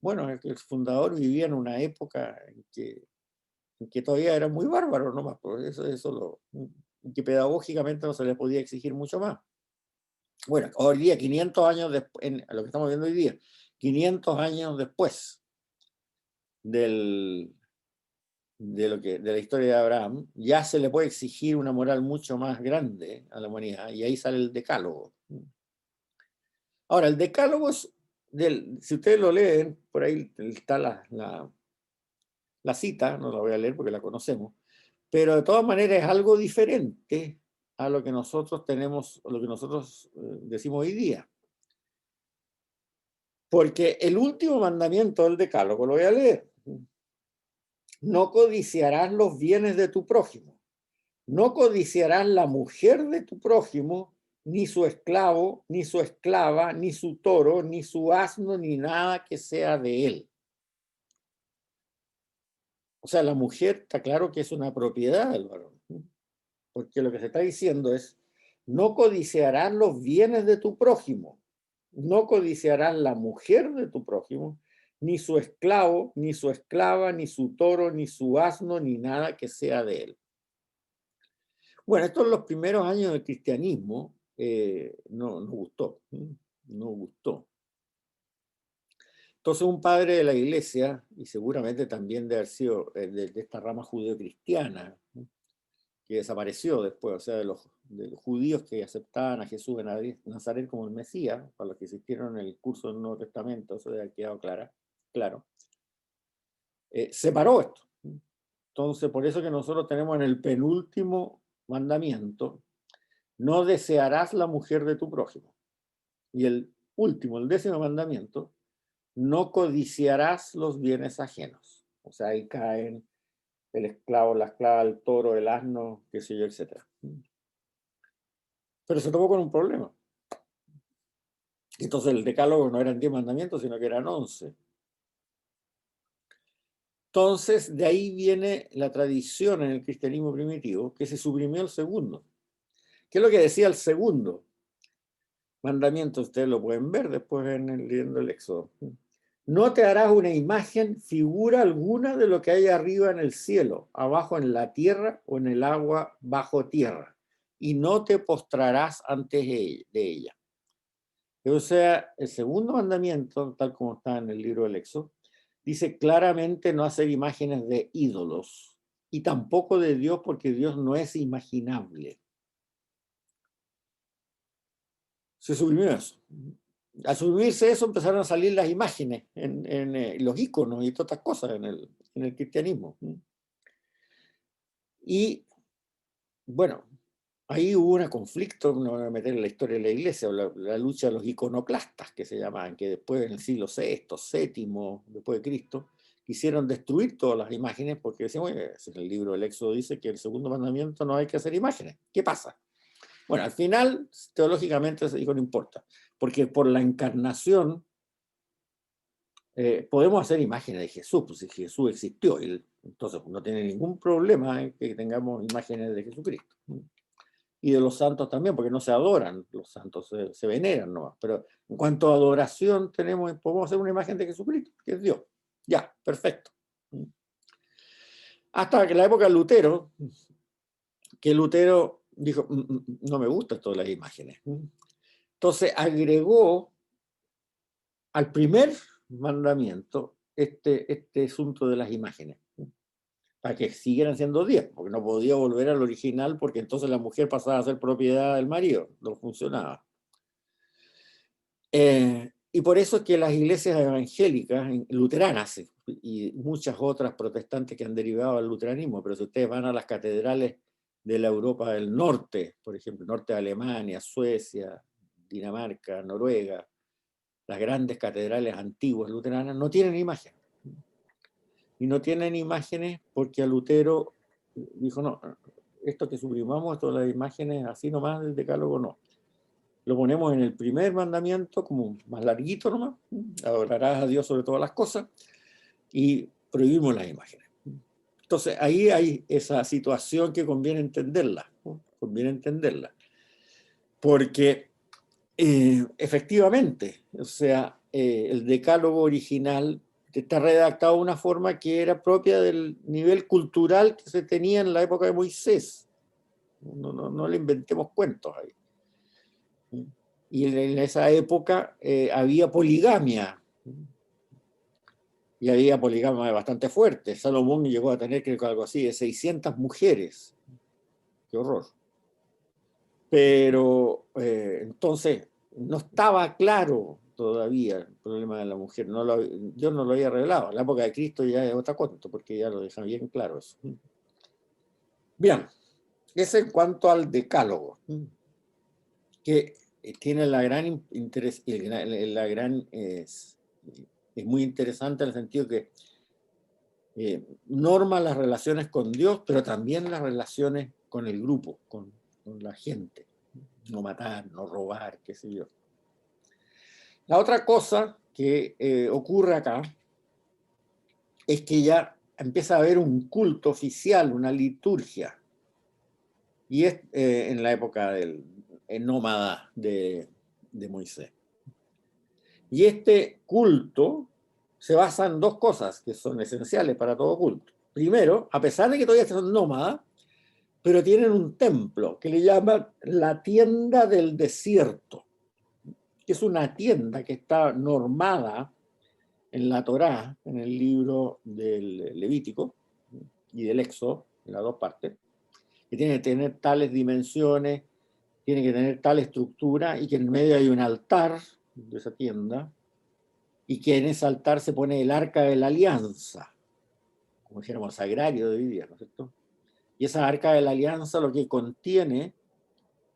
A: Bueno, el fundador vivía en una época en que todavía era muy bárbaro nomás, por eso que pedagógicamente no se le podía exigir mucho más. Bueno, hoy día, 500 años después, lo que estamos viendo hoy día, 500 años después de la historia de Abraham, ya se le puede exigir una moral mucho más grande a la humanidad, y ahí sale el decálogo. Ahora, el decálogo es, si ustedes lo leen, por ahí está la cita, no la voy a leer porque la conocemos, pero de todas maneras es algo diferente a lo que nosotros tenemos, lo que nosotros decimos hoy día. Porque el último mandamiento del decálogo, lo voy a leer: no codiciarás los bienes de tu prójimo, no codiciarás la mujer de tu prójimo, ni su esclavo, ni su esclava, ni su toro, ni su asno, ni nada que sea de él. O sea, la mujer está claro que es una propiedad del varón, porque lo que se está diciendo es: no codiciarás los bienes de tu prójimo, no codiciarás la mujer de tu prójimo, ni su esclavo, ni su esclava, ni su toro, ni su asno, ni nada que sea de él. Bueno, esto en los primeros años del cristianismo no gustó, no gustó. Entonces un padre de la iglesia, y seguramente también de haber sido de esta rama judeo-cristiana, que desapareció después, o sea, de los judíos que aceptaban a Jesús de Nazaret como el Mesías, para los que asistieron en el curso del Nuevo Testamento, eso ya ha quedado claro, separó esto. Entonces, por eso que nosotros tenemos en el penúltimo mandamiento: no desearás la mujer de tu prójimo. Y el último, el 10º mandamiento: no codiciarás los bienes ajenos. O sea, ahí caen el esclavo, la esclava, el toro, el asno, qué sé yo, etc. Pero se topó con un problema. Entonces el decálogo no eran 10 mandamientos, sino que eran 11. Entonces, de ahí viene la tradición en el cristianismo primitivo, que se suprimió el segundo. ¿Qué es lo que decía el segundo mandamiento? Ustedes lo pueden ver después leyendo el Éxodo. No te harás una imagen, figura alguna de lo que hay arriba en el cielo, abajo en la tierra o en el agua bajo tierra, y no te postrarás antes de ella. O sea, el segundo mandamiento, tal como está en el libro del Éxodo, dice claramente no hacer imágenes de ídolos y tampoco de Dios, porque Dios no es imaginable. Se suprimió eso. Al suprimirse eso empezaron a salir las imágenes, los íconos y todas estas cosas en el cristianismo. Y bueno, ahí hubo un conflicto, no voy a meter en la historia de la iglesia, la lucha de los iconoclastas, que se llamaban, que después en el siglo VI, VII, después de Cristo, quisieron destruir todas las imágenes porque decían, bueno, en el libro del Éxodo dice que el segundo mandamiento no hay que hacer imágenes. ¿Qué pasa? Bueno, al final, teológicamente se dijo, no importa, porque por la encarnación podemos hacer imágenes de Jesús, pues si Jesús existió, entonces no tiene ningún problema en que tengamos imágenes de Jesucristo. Y de los santos también, porque no se adoran, los santos se veneran nomás. Pero en cuanto a adoración, podemos hacer una imagen de Jesucristo, que es Dios. Ya, perfecto. Hasta que la época de Lutero, que Lutero dijo, no me gustan todas las imágenes. Entonces agregó al primer mandamiento este asunto de las imágenes, para que siguieran siendo 10, porque no podía volver al original, porque entonces la mujer pasaba a ser propiedad del marido, no funcionaba. Y por eso es que las iglesias evangélicas, luteranas y muchas otras protestantes que han derivado del luteranismo, pero si ustedes van a las catedrales de la Europa del Norte, por ejemplo, norte de Alemania, Suecia, Dinamarca, Noruega, las grandes catedrales antiguas luteranas no tienen imágenes. Y no tienen imágenes porque a Lutero dijo, no, esto que suprimamos, esto de las imágenes así nomás del decálogo, no. Lo ponemos en el primer mandamiento, como más larguito nomás, adorarás a Dios sobre todas las cosas, y prohibimos las imágenes. Entonces ahí hay esa situación que conviene entenderla, ¿no? Conviene entenderla. Porque efectivamente, o sea, el decálogo original está redactado de una forma que era propia del nivel cultural que se tenía en la época de Moisés. No le inventemos cuentos ahí. Y en esa época había poligamia. Y había poligamia bastante fuerte. Salomón llegó a tener, creo que algo así, de 600 mujeres. Qué horror. Pero entonces no estaba claro todavía el problema de la mujer. Dios no lo había revelado. En la época de Cristo ya es otra cosa, porque ya lo deja bien claro eso. Bien, eso en cuanto al decálogo, que tiene la gran interés, es muy interesante en el sentido que norma las relaciones con Dios, pero también las relaciones con el grupo, con la gente. No matar, no robar, qué sé yo. La otra cosa que ocurre acá es que ya empieza a haber un culto oficial, una liturgia, y es en la época del nómada de Moisés. Y este culto se basa en dos cosas que son esenciales para todo culto. Primero, a pesar de que todavía son nómadas, pero tienen un templo que le llaman la tienda del desierto, que es una tienda que está normada en la Torá, en el libro del Levítico y del Éxodo, en las dos partes, que tiene que tener tales dimensiones, tiene que tener tal estructura, y que en medio hay un altar de esa tienda, y que en ese altar se pone el arca de la alianza, como dijéramos, sagrario de hoy día, ¿no es cierto? Y esa arca de la alianza lo que contiene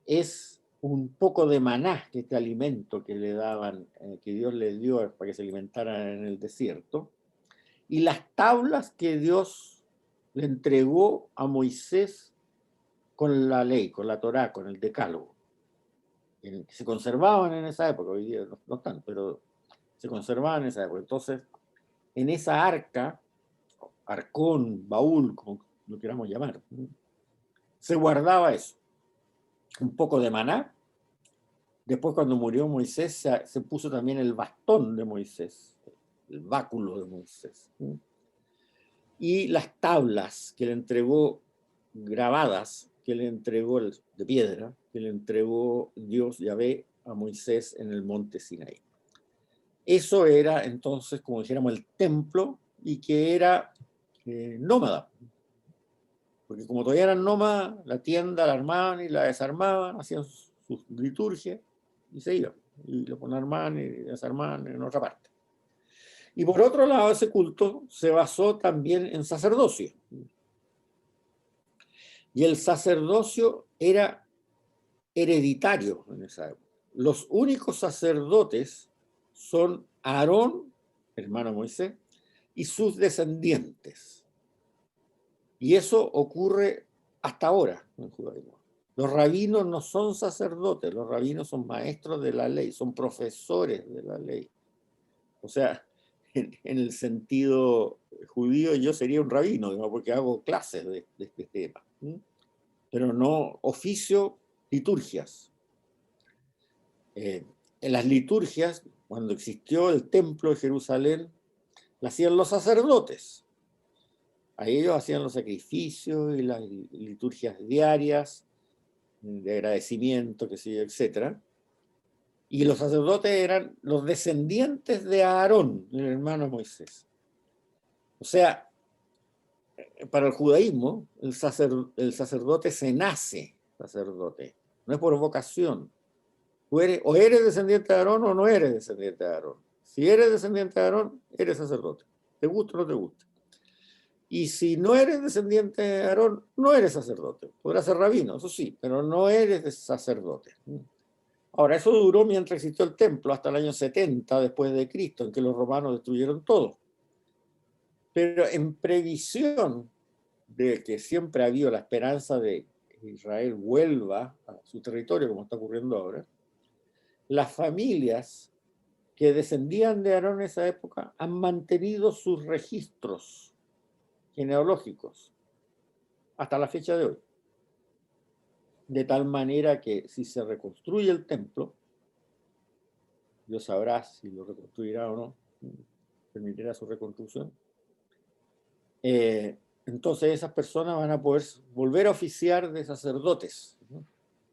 A: es un poco de maná, que este alimento que le daban, que Dios les dio para que se alimentaran en el desierto, y las tablas que Dios le entregó a Moisés con la ley, con la Torá, con el decálogo, que se conservaban en esa época, hoy día no están, pero se conservaban en esa época. Entonces, en esa arca arcón, baúl, como lo queramos llamar. Se guardaba eso. Un poco de maná. Después, cuando murió Moisés, se puso también el bastón de Moisés, el báculo de Moisés. Y las tablas que le entregó, grabadas, que le entregó de piedra, que le entregó Dios Yahvé a Moisés en el monte Sinaí. Eso era entonces, como dijéramos, el templo, y que era nómada. Porque como todavía eran nómadas, la tienda la armaban y la desarmaban, hacían sus liturgias y se iban. Y lo armaban y desarmaban en otra parte. Y por otro lado, ese culto se basó también en sacerdocio. Y el sacerdocio era hereditario en esa época. Los únicos sacerdotes son Aarón, hermano de Moisés, y sus descendientes. Y eso ocurre hasta ahora en el judaísmo. Los rabinos no son sacerdotes, los rabinos son maestros de la ley, son profesores de la ley. O sea, en el sentido judío yo sería un rabino, digamos, porque hago clases de este tema. Pero no oficio, liturgias. En las liturgias, cuando existió el templo de Jerusalén, la hacían los sacerdotes. A ellos hacían los sacrificios y las liturgias diarias, de agradecimiento, que sé yo, etc. Y los sacerdotes eran los descendientes de Aarón, el hermano de Moisés. O sea, para el judaísmo, el sacerdote se nace sacerdote, no es por vocación. O eres descendiente de Aarón o no eres descendiente de Aarón. Si eres descendiente de Aarón, eres sacerdote. ¿Te gusta o no te gusta? Y si no eres descendiente de Aarón, no eres sacerdote. Podrás ser rabino, eso sí, pero no eres sacerdote. Ahora, eso duró mientras existió el templo, hasta el año 70 después de Cristo, en que los romanos destruyeron todo. Pero en previsión de que siempre ha habido la esperanza de que Israel vuelva a su territorio, como está ocurriendo ahora, las familias que descendían de Aarón en esa época han mantenido sus registros genealógicos hasta la fecha de hoy. De tal manera que si se reconstruye el templo, Dios sabrá si lo reconstruirá o no, permitirá su reconstrucción, entonces esas personas van a poder volver a oficiar de sacerdotes, ¿no?,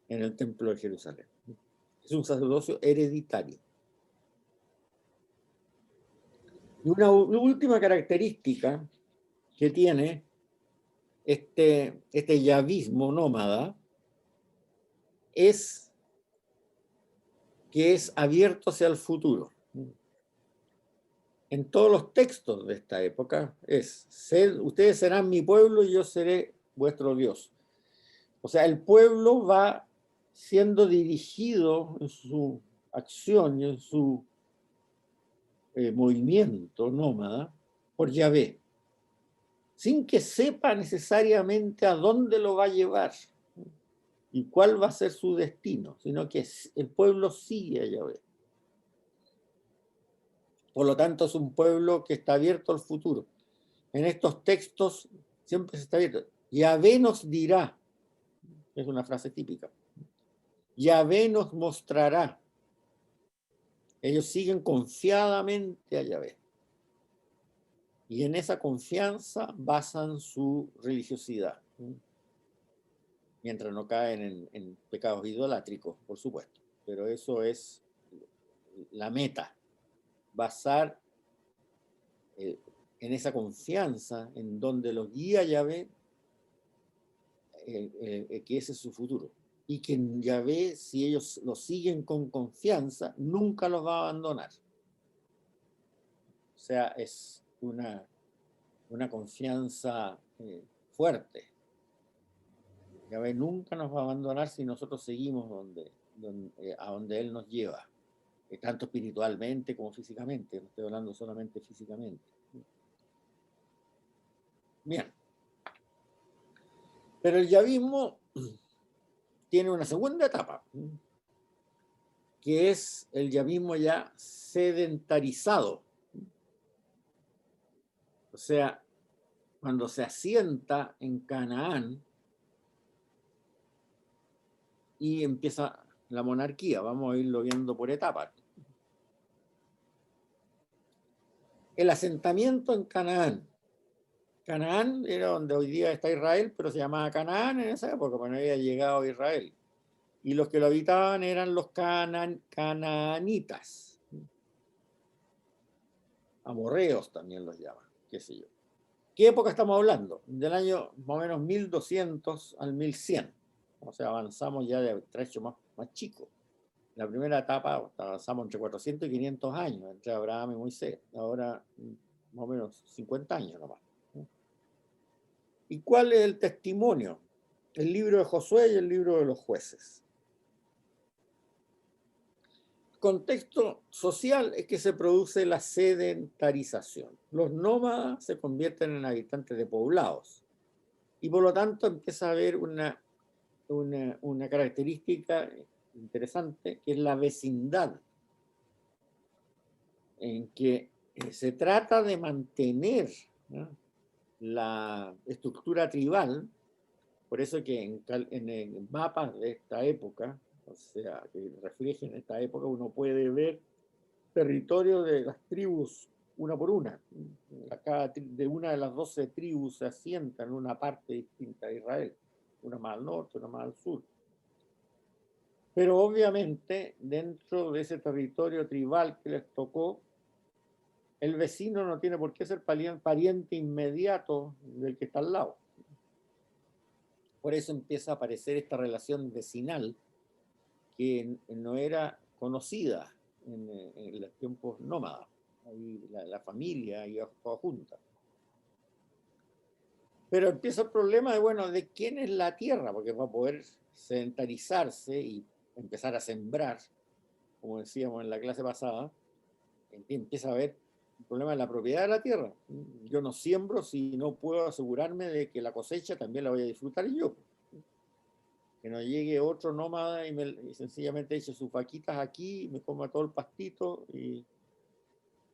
A: en el templo de Jerusalén. Es un sacerdocio hereditario. Y una última característica que tiene este yavismo nómada es que es abierto hacia el futuro. En todos los textos de esta época ustedes serán mi pueblo y yo seré vuestro Dios. O sea, el pueblo va siendo dirigido en su acción y en su movimiento nómada por Yahvé, sin que sepa necesariamente a dónde lo va a llevar y cuál va a ser su destino, sino que el pueblo sigue a Yahvé. Por lo tanto, es un pueblo que está abierto al futuro. En estos textos siempre se está abierto. Yahvé nos dirá, es una frase típica. Yahvé nos mostrará. Ellos siguen confiadamente a Yahvé. Y en esa confianza basan su religiosidad. Mientras no caen en pecados idolátricos, por supuesto. Pero eso es la meta. Basar en esa confianza en donde los guía Yahvé, que ese es su futuro. Y que Yahvé, si ellos lo siguen con confianza, nunca los va a abandonar. O sea, es una confianza fuerte. Yahvé nunca nos va a abandonar si nosotros seguimos a donde Él nos lleva, tanto espiritualmente como físicamente. No estoy hablando solamente físicamente. Bien. Pero el yavismo tiene una segunda etapa, que es el yavismo ya sedentarizado. O sea, cuando se asienta en Canaán y empieza la monarquía. Vamos a irlo viendo por etapas. El asentamiento en Canaán. Canaán era donde hoy día está Israel, pero se llamaba Canaán en esa época, porque no había llegado a Israel. Y los que lo habitaban eran los canaanitas. Amorreos también los llaman, qué sé yo. ¿Qué época estamos hablando? Del año más o menos 1200 al 1100. O sea, avanzamos ya de trecho más chico. La primera etapa avanzamos entre 400 y 500 años, entre Abraham y Moisés. Ahora, más o menos 50 años nomás. ¿Y cuál es el testimonio? El libro de Josué y el libro de los jueces. Contexto social es que se produce la sedentarización. Los nómadas se convierten en habitantes de poblados y por lo tanto empieza a haber una característica interesante que es la vecindad, en que se trata de mantener, ¿no?, la estructura tribal. Por eso que en mapas de esta época, o sea, que reflejen esta época, uno puede ver territorio de las tribus una por una. De una de las 12 tribus se asienta en una parte distinta de Israel, una más al norte, una más al sur. Pero obviamente dentro de ese territorio tribal que les tocó, el vecino no tiene por qué ser pariente inmediato del que está al lado. Por eso empieza a aparecer esta relación vecinal que no era conocida en los tiempos nómadas. Ahí la familia iba toda junta. Pero empieza el problema de, bueno, ¿de quién es la tierra? Porque para poder sedentarizarse y empezar a sembrar, como decíamos en la clase pasada, empieza a haber el problema de la propiedad de la tierra. Yo no siembro si no puedo asegurarme de que la cosecha también la voy a disfrutar yo. Que no llegue otro nómada y sencillamente eche sus vaquitas aquí, me coma todo el pastito y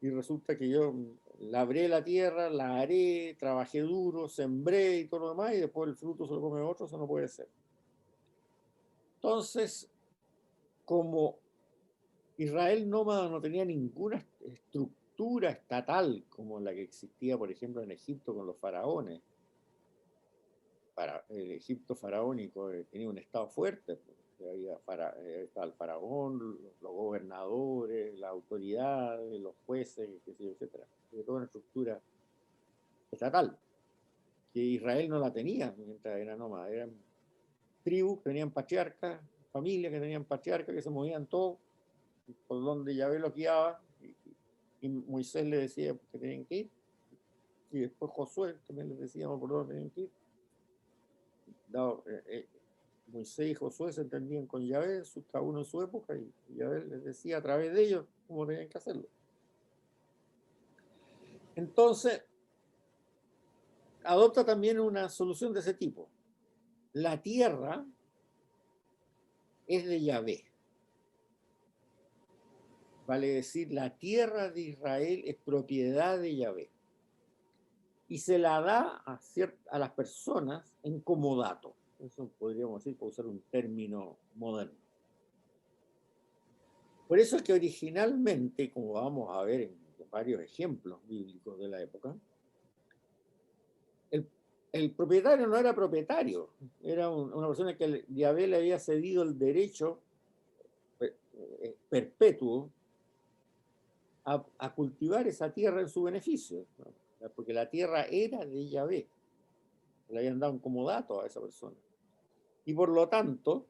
A: resulta que yo labré la tierra, la aré, trabajé duro, sembré y todo lo demás y después el fruto se lo come otro. Eso no puede ser. Entonces, como Israel nómada no tenía ninguna estructura estatal como la que existía, por ejemplo, en Egipto con los faraones. El Egipto faraónico tenía un estado fuerte. Estaba el faraón, los gobernadores, las autoridades, los jueces, etc. Toda una estructura estatal que Israel no la tenía mientras era nómada. Eran tribus que tenían patriarcas, familias que tenían patriarcas, que se movían todos por donde Yahvé los guiaba, y Moisés le decía que tenían que ir, y después Josué también les decía por dónde tenían que ir. Moisés y Josué se entendían con Yahvé, cada uno en su época, y Yahvé les decía a través de ellos cómo tenían que hacerlo. Entonces, adopta también una solución de ese tipo. La tierra es de Yahvé. Vale decir, la tierra de Israel es propiedad de Yahvé. Y se la da a las personas en comodato. Eso podríamos decir, por usar un término moderno. Por eso es que originalmente, como vamos a ver en varios ejemplos bíblicos de la época, el propietario no era propietario, era una persona que Yahvé le había cedido el derecho perpetuo a cultivar esa tierra en su beneficio, ¿no? Porque la tierra era de Yahvé, le habían dado un comodato a esa persona. Y por lo tanto,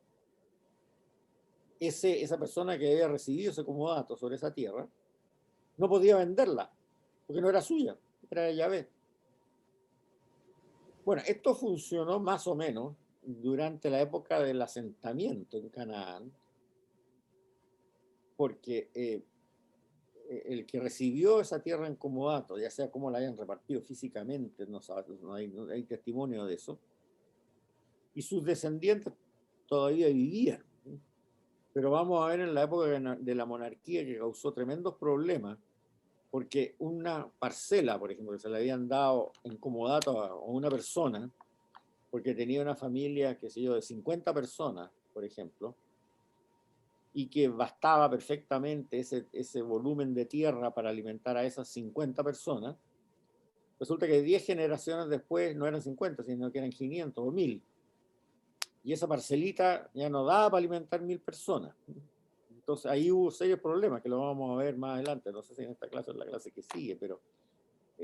A: esa persona que había recibido ese comodato sobre esa tierra no podía venderla, porque no era suya, era de Yahvé. Bueno, esto funcionó más o menos durante la época del asentamiento en Canaán, porque el que recibió esa tierra en comodato, ya sea cómo la hayan repartido físicamente, no hay testimonio de eso, y sus descendientes todavía vivían. Pero vamos a ver en la época de la monarquía, que causó tremendos problemas, porque una parcela, por ejemplo, que se le habían dado en comodato a una persona, porque tenía una familia, qué sé yo, de 50 personas, por ejemplo, y que bastaba perfectamente ese volumen de tierra para alimentar a esas 50 personas, resulta que 10 generaciones después no eran 50, sino que eran 500 o 1000. Y esa parcelita ya no daba para alimentar 1000 personas. Entonces ahí hubo serios problemas, que lo vamos a ver más adelante. No sé si en esta clase o en la clase que sigue, pero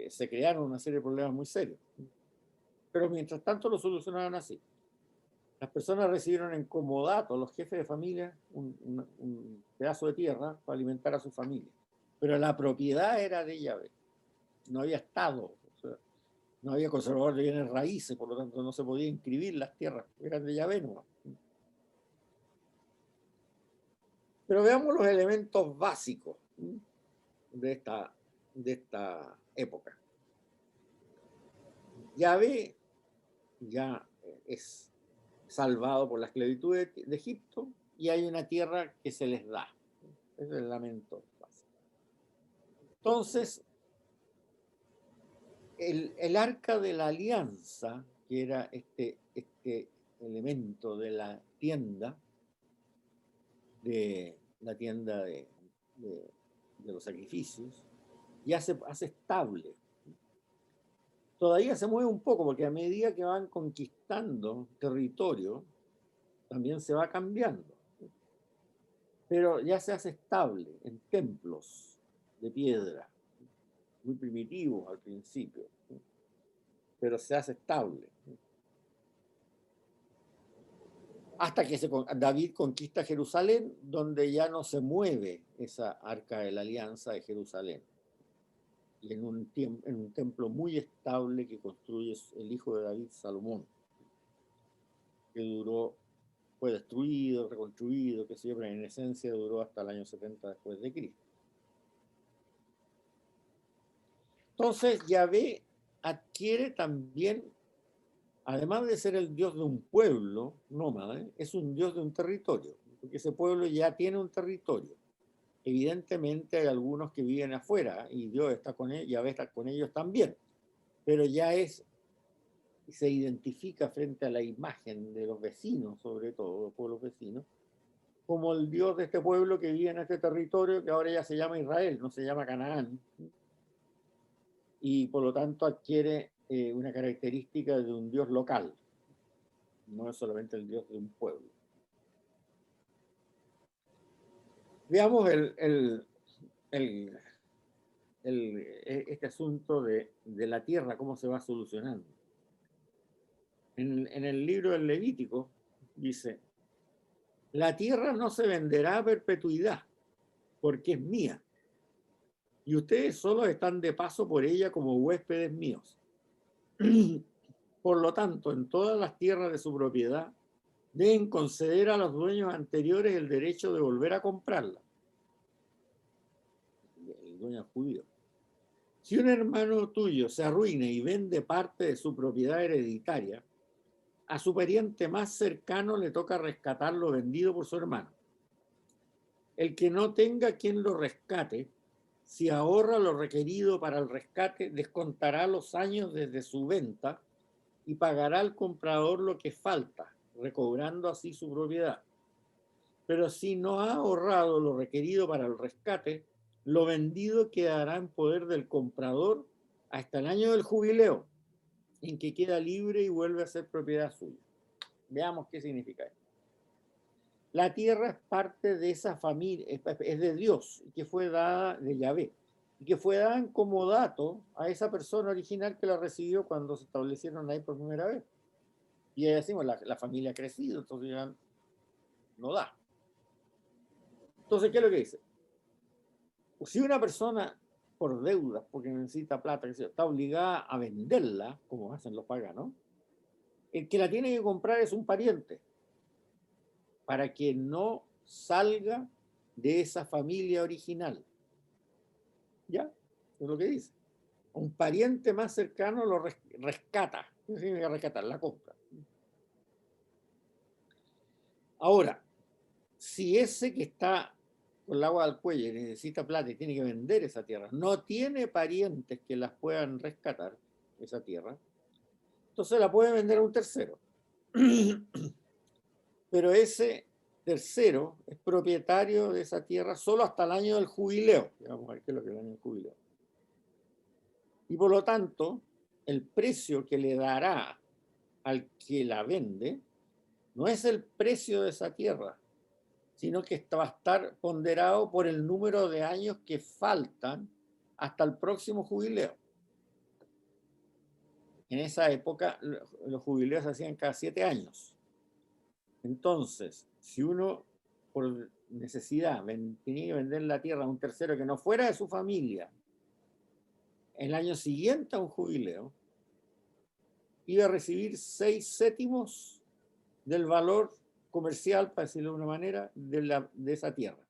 A: se crearon una serie de problemas muy serios. Pero mientras tanto lo solucionaron así. Las personas recibieron en comodato, los jefes de familia, un pedazo de tierra para alimentar a su familia. Pero la propiedad era de Yahvé. No había Estado, o sea, no había conservador de bienes raíces, por lo tanto no se podía inscribir las tierras, eran de Yahvé nomás. Pero veamos los elementos básicos de esta época. Yahvé ya es salvado por la esclavitud de Egipto y hay una tierra que se les da. Ese es el lamento básico. Entonces, el arca de la alianza, que era este elemento de la tienda, de los sacrificios, ya se hace estable. Todavía se mueve un poco, porque a medida que van conquistando territorio, también se va cambiando. Pero ya se hace estable en templos de piedra, muy primitivos al principio, pero se hace estable. Hasta que David conquista Jerusalén, donde ya no se mueve esa arca de la alianza de Jerusalén. Y en un templo muy estable que construye el hijo de David, Salomón, que fue destruido, reconstruido, que siempre en esencia duró hasta el año 70 después de Cristo. Entonces Yahvé adquiere también, además de ser el Dios de un pueblo nómada, es un Dios de un territorio, porque ese pueblo ya tiene un territorio. Evidentemente hay algunos que viven afuera y Dios está con ellos, Yahvé está con ellos también, pero ya se identifica frente a la imagen de los vecinos, sobre todo los pueblos vecinos, como el Dios de este pueblo que vive en este territorio que ahora ya se llama Israel, no se llama Canaán, y por lo tanto adquiere una característica de un Dios local, no es solamente el Dios de un pueblo. Veamos este asunto de la tierra, cómo se va solucionando. En el libro del Levítico dice: la tierra no se venderá a perpetuidad, porque es mía, y ustedes solo están de paso por ella como huéspedes míos. Por lo tanto, en todas las tierras de su propiedad, deben conceder a los dueños anteriores el derecho de volver a comprarla. El dueño judío. Si un hermano tuyo se arruina y vende parte de su propiedad hereditaria, a su pariente más cercano le toca rescatar lo vendido por su hermano. El que no tenga quien lo rescate, si ahorra lo requerido para el rescate, descontará los años desde su venta y pagará al comprador lo que falta, recobrando así su propiedad. Pero si no ha ahorrado lo requerido para el rescate, lo vendido quedará en poder del comprador hasta el año del jubileo, en que queda libre y vuelve a ser propiedad suya. Veamos qué significa esto. La tierra es parte de esa familia, es de Dios, que fue dada de Yahvé, y que fue dada en comodato a esa persona original que la recibió cuando se establecieron ahí por primera vez. Y ahí decimos, la familia ha crecido, entonces ya no da. Entonces, ¿qué es lo que dice? Si una persona, por deudas, porque necesita plata, está obligada a venderla, como hacen los paganos, el que la tiene que comprar es un pariente, para que no salga de esa familia original. ¿Ya? Es lo que dice. Un pariente más cercano lo rescata. ¿Qué significa rescatar? La compra. Ahora, si ese que está con el agua al cuello y necesita plata y tiene que vender esa tierra, no tiene parientes que las puedan rescatar, esa tierra, entonces la puede vender a un tercero. Pero ese tercero es propietario de esa tierra solo hasta el año del jubileo. Vamos a ver qué es lo que es el año del jubileo. Y por lo tanto, el precio que le dará al que la vende no es el precio de esa tierra, sino que va a estar ponderado por el número de años que faltan hasta el próximo jubileo. En esa época, los jubileos se hacían cada 7 años. Entonces, si uno por necesidad tenía que vender la tierra a un tercero que no fuera de su familia, el año siguiente a un jubileo, iba a recibir 6/7 del valor comercial, para decirlo de una manera, de esa tierra.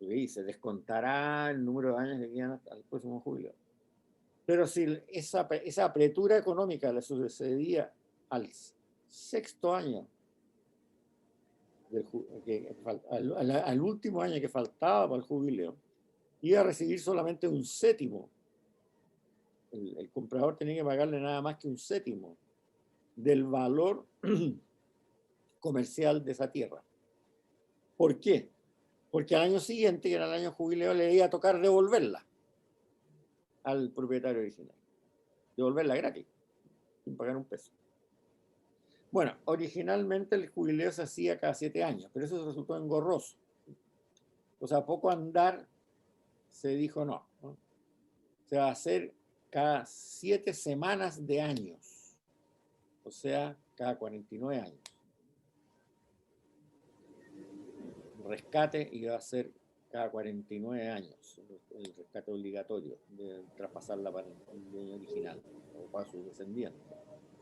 A: Y se descontará el número de años que quedan hasta el próximo jubileo. Pero si esa apretura económica le sucedía al 6.º año, al último año que faltaba para el jubileo, iba a recibir solamente un 7º. El comprador tenía que pagarle nada más que un 7º del valor comercial de esa tierra. ¿Por qué? Porque al año siguiente, que era el año jubileo, le iba a tocar devolverla al propietario original. Devolverla gratis, sin pagar un peso. Bueno, originalmente el jubileo se hacía cada 7 años, pero eso resultó engorroso. O sea, a poco andar se dijo no. Se va a hacer cada 7 semanas de años. O sea, cada 49 años. El rescate iba a ser cada 49 años, el rescate obligatorio de traspasarla para el dueño original o para sus descendientes.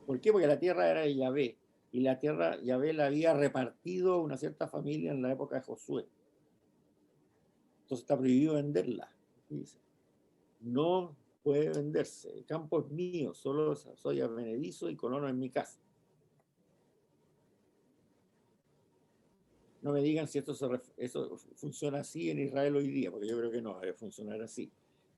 A: ¿Por qué? Porque la tierra era de Yahvé, y la tierra Yahvé la había repartido a una cierta familia en la época de Josué. Entonces está prohibido venderla. Dice, no puede venderse, el campo es mío, solo soy advenedizo y colono en mi casa. No me digan si eso funciona así en Israel hoy día, porque yo creo que no debe funcionar así.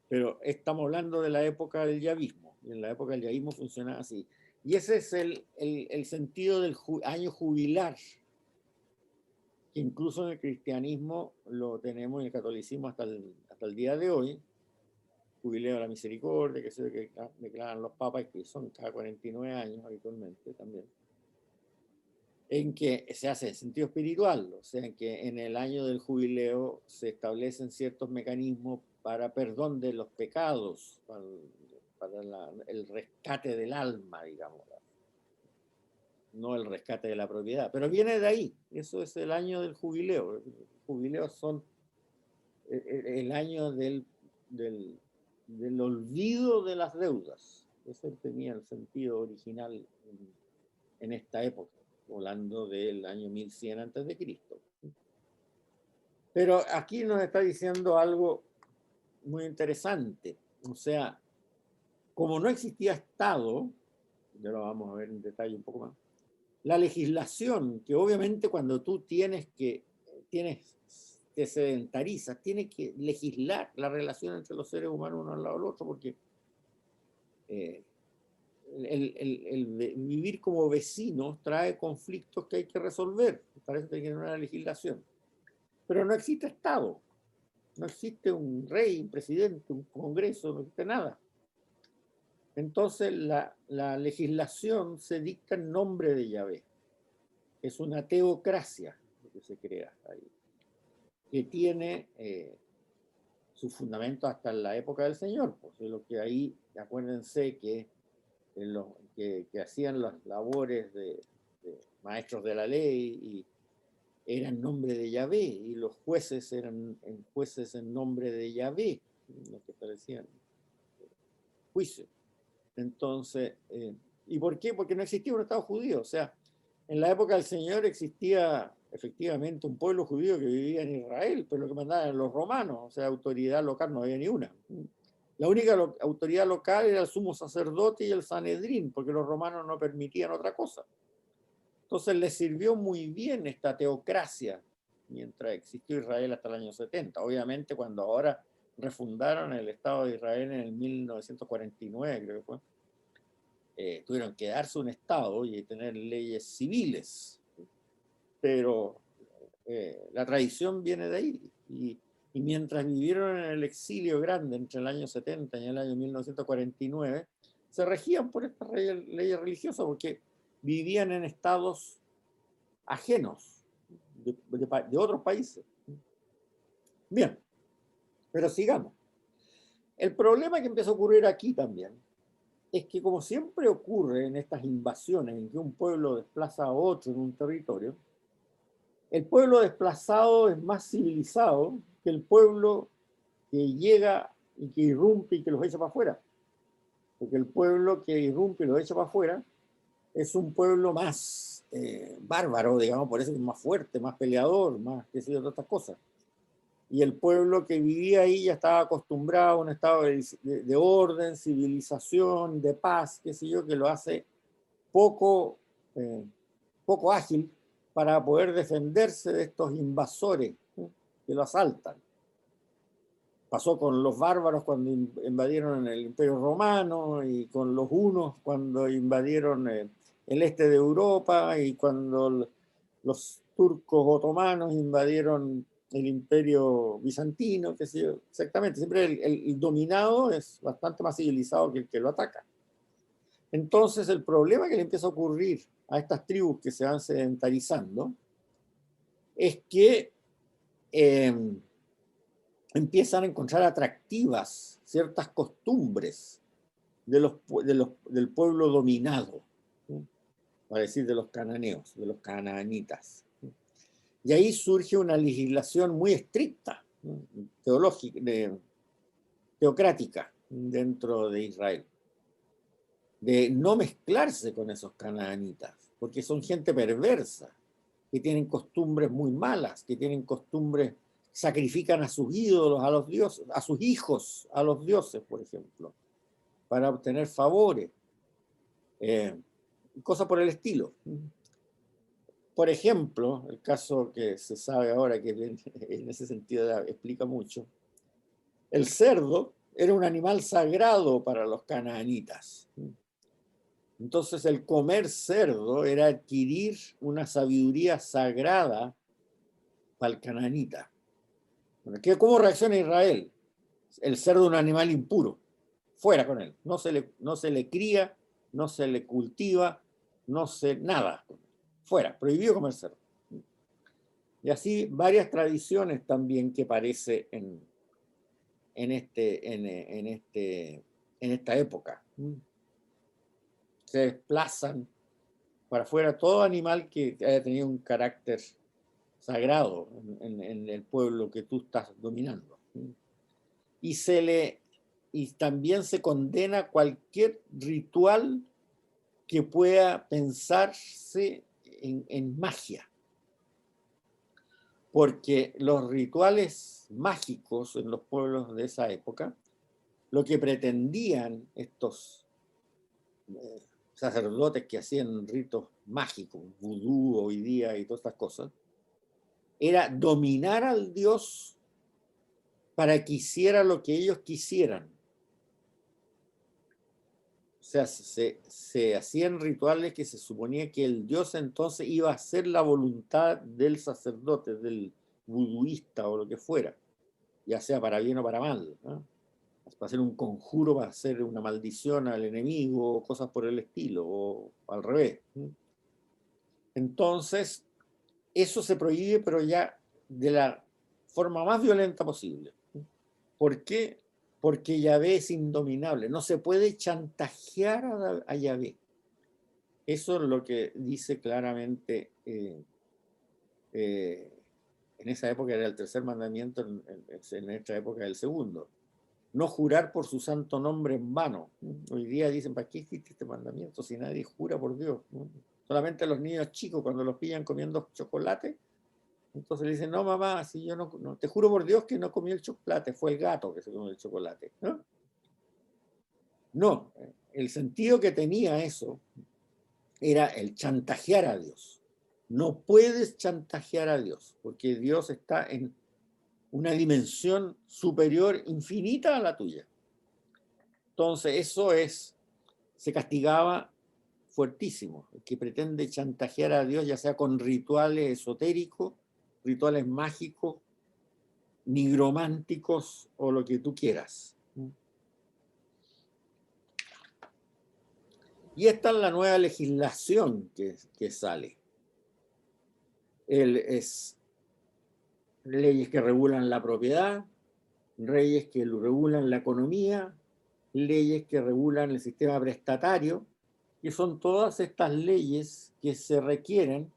A: Pero estamos hablando de la época del yavismo, y en la época del yavismo funcionaba así. Y ese es el sentido del año jubilar, que incluso en el cristianismo lo tenemos, en el catolicismo hasta el día de hoy. Jubileo de la misericordia, que se declaran los papas, que son cada 49 años habitualmente también, en que se hace en sentido espiritual, o sea, en que en el año del jubileo se establecen ciertos mecanismos para perdón de los pecados, para el rescate del alma, digamos, no el rescate de la propiedad, pero viene de ahí, eso es el año del jubileo. Los jubileos son el año del olvido de las deudas. Eso tenía el sentido original en esta época, hablando del año 1100 antes de Cristo. Pero aquí nos está diciendo algo muy interesante. O sea, como no existía Estado, ya lo vamos a ver en detalle un poco más, la legislación, que obviamente cuando tú te sedentarizas, tienes que legislar la relación entre los seres humanos uno al lado del otro, porque el vivir como vecinos trae conflictos que hay que resolver. Para eso hay que tener una legislación. Pero no existe Estado. No existe un rey, un presidente, un congreso, no existe nada. Entonces la legislación se dicta en nombre de Yahvé. Es una teocracia lo que se crea ahí, que tiene su fundamento hasta en la época del Señor. Pues es lo que ahí, acuérdense que hacían las labores de maestros de la ley y eran en nombre de Yahvé, y los jueces eran jueces en nombre de Yahvé, los que establecían juicio. Entonces, ¿y por qué? Porque no existía un Estado judío. O sea, en la época del Señor existía efectivamente un pueblo judío que vivía en Israel, pero lo que mandaban eran los romanos, o sea, autoridad local no había ni una. La única autoridad local era el sumo sacerdote y el Sanedrín, porque los romanos no permitían otra cosa. Entonces les sirvió muy bien esta teocracia mientras existió Israel hasta el año 70. Obviamente, cuando ahora refundaron el Estado de Israel en el 1949, creo que fue, tuvieron que darse un Estado y tener leyes civiles, pero la tradición viene de ahí. Y mientras vivieron en el exilio grande entre el año 70 y el año 1949, se regían por estas leyes religiosas porque vivían en estados ajenos de otros países. Bien, pero sigamos. El problema que empieza a ocurrir aquí también es que, como siempre ocurre en estas invasiones en que un pueblo desplaza a otro en un territorio, el pueblo desplazado es más civilizado que el pueblo que llega y que irrumpe y que los echa para afuera. Porque el pueblo que irrumpe y los echa para afuera es un pueblo más bárbaro, digamos, por eso es más fuerte, más peleador, más que sé yo, todas estas cosas. Y el pueblo que vivía ahí ya estaba acostumbrado a un estado de orden, civilización, de paz, qué sé yo, que lo hace poco, poco ágil para poder defenderse de estos invasores que lo asaltan. Pasó con los bárbaros cuando invadieron el Imperio Romano y con los hunos cuando invadieron el este de Europa y cuando los turcos otomanos invadieron el Imperio Bizantino, qué sé yo. Exactamente, siempre el dominado es bastante más civilizado que el que lo ataca. Entonces el problema que le empieza a ocurrir a estas tribus que se van sedentarizando es que empiezan a encontrar atractivas ciertas costumbres del pueblo dominado, ¿sí? Para decir de los cananeos, de los canaanitas. Y ahí surge una legislación muy estricta, teológica, teocrática dentro de Israel, de no mezclarse con esos canaanitas, porque son gente perversa, que tienen costumbres muy malas, que tienen costumbres, sacrifican a sus ídolos, a los dioses, a sus hijos, a los dioses, por ejemplo, para obtener favores, cosas por el estilo. Por ejemplo, el caso que se sabe ahora, que en ese sentido explica mucho, el cerdo era un animal sagrado para los canaanitas. Entonces el comer cerdo era adquirir una sabiduría sagrada para el cananita. ¿Cómo reacciona Israel? El cerdo es un animal impuro. Fuera con él. No se le cría, no se le cultiva, no se nada. Fuera, prohibido comer cerdo. Y así varias tradiciones también que aparece en esta época. Se desplazan para afuera todo animal que haya tenido un carácter sagrado en el pueblo que tú estás dominando. Y también se condena cualquier ritual que pueda pensarse en magia. Porque los rituales mágicos en los pueblos de esa época, lo que pretendían estos sacerdotes que hacían ritos mágicos, vudú hoy día y todas estas cosas, era dominar al Dios para que hiciera lo que ellos quisieran. O sea, se hacían rituales que se suponía que el Dios entonces iba a hacer la voluntad del sacerdote, del vuduista o lo que fuera, ya sea para bien o para mal, ¿no? Para hacer un conjuro, para hacer una maldición al enemigo, cosas por el estilo, o al revés. Entonces, eso se prohíbe, pero ya de la forma más violenta posible. ¿Por qué? Porque Yahvé es indominable. No se puede chantajear a Yahvé. Eso es lo que dice claramente en esa época era el tercer mandamiento, en esta época el segundo. No jurar por su santo nombre en vano. Hoy día dicen, ¿para qué existe este mandamiento si nadie jura por Dios? Solamente los niños chicos, cuando los pillan comiendo chocolate, entonces le dicen, no mamá, si yo no, te juro por Dios que no comí el chocolate, fue el gato que se comió el chocolate. No, el sentido que tenía eso era el chantajear a Dios. No puedes chantajear a Dios, porque Dios está en una dimensión superior, infinita a la tuya. Entonces, se castigaba fuertísimo. El que pretende chantajear a Dios, ya sea con rituales esotéricos, rituales mágicos, nigrománticos o lo que tú quieras. Y esta es la nueva legislación que sale. Es leyes que regulan la propiedad, leyes que regulan la economía, leyes que regulan el sistema prestatario, que son todas estas leyes que se requieren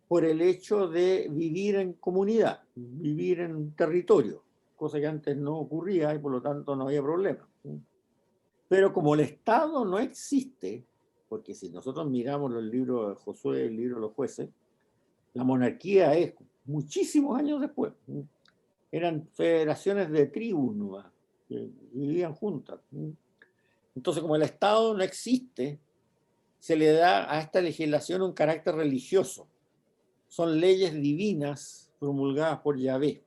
A: por el hecho de vivir en comunidad, vivir en territorio, cosa que antes no ocurría y por lo tanto no había problema. Pero como el Estado no existe, porque si nosotros miramos los libros de Josué, el libro de los jueces, la monarquía es muchísimos años después. Eran federaciones de tribus nuevas, que vivían juntas. Entonces, como el Estado no existe, se le da a esta legislación un carácter religioso. Son leyes divinas promulgadas por Yahvé.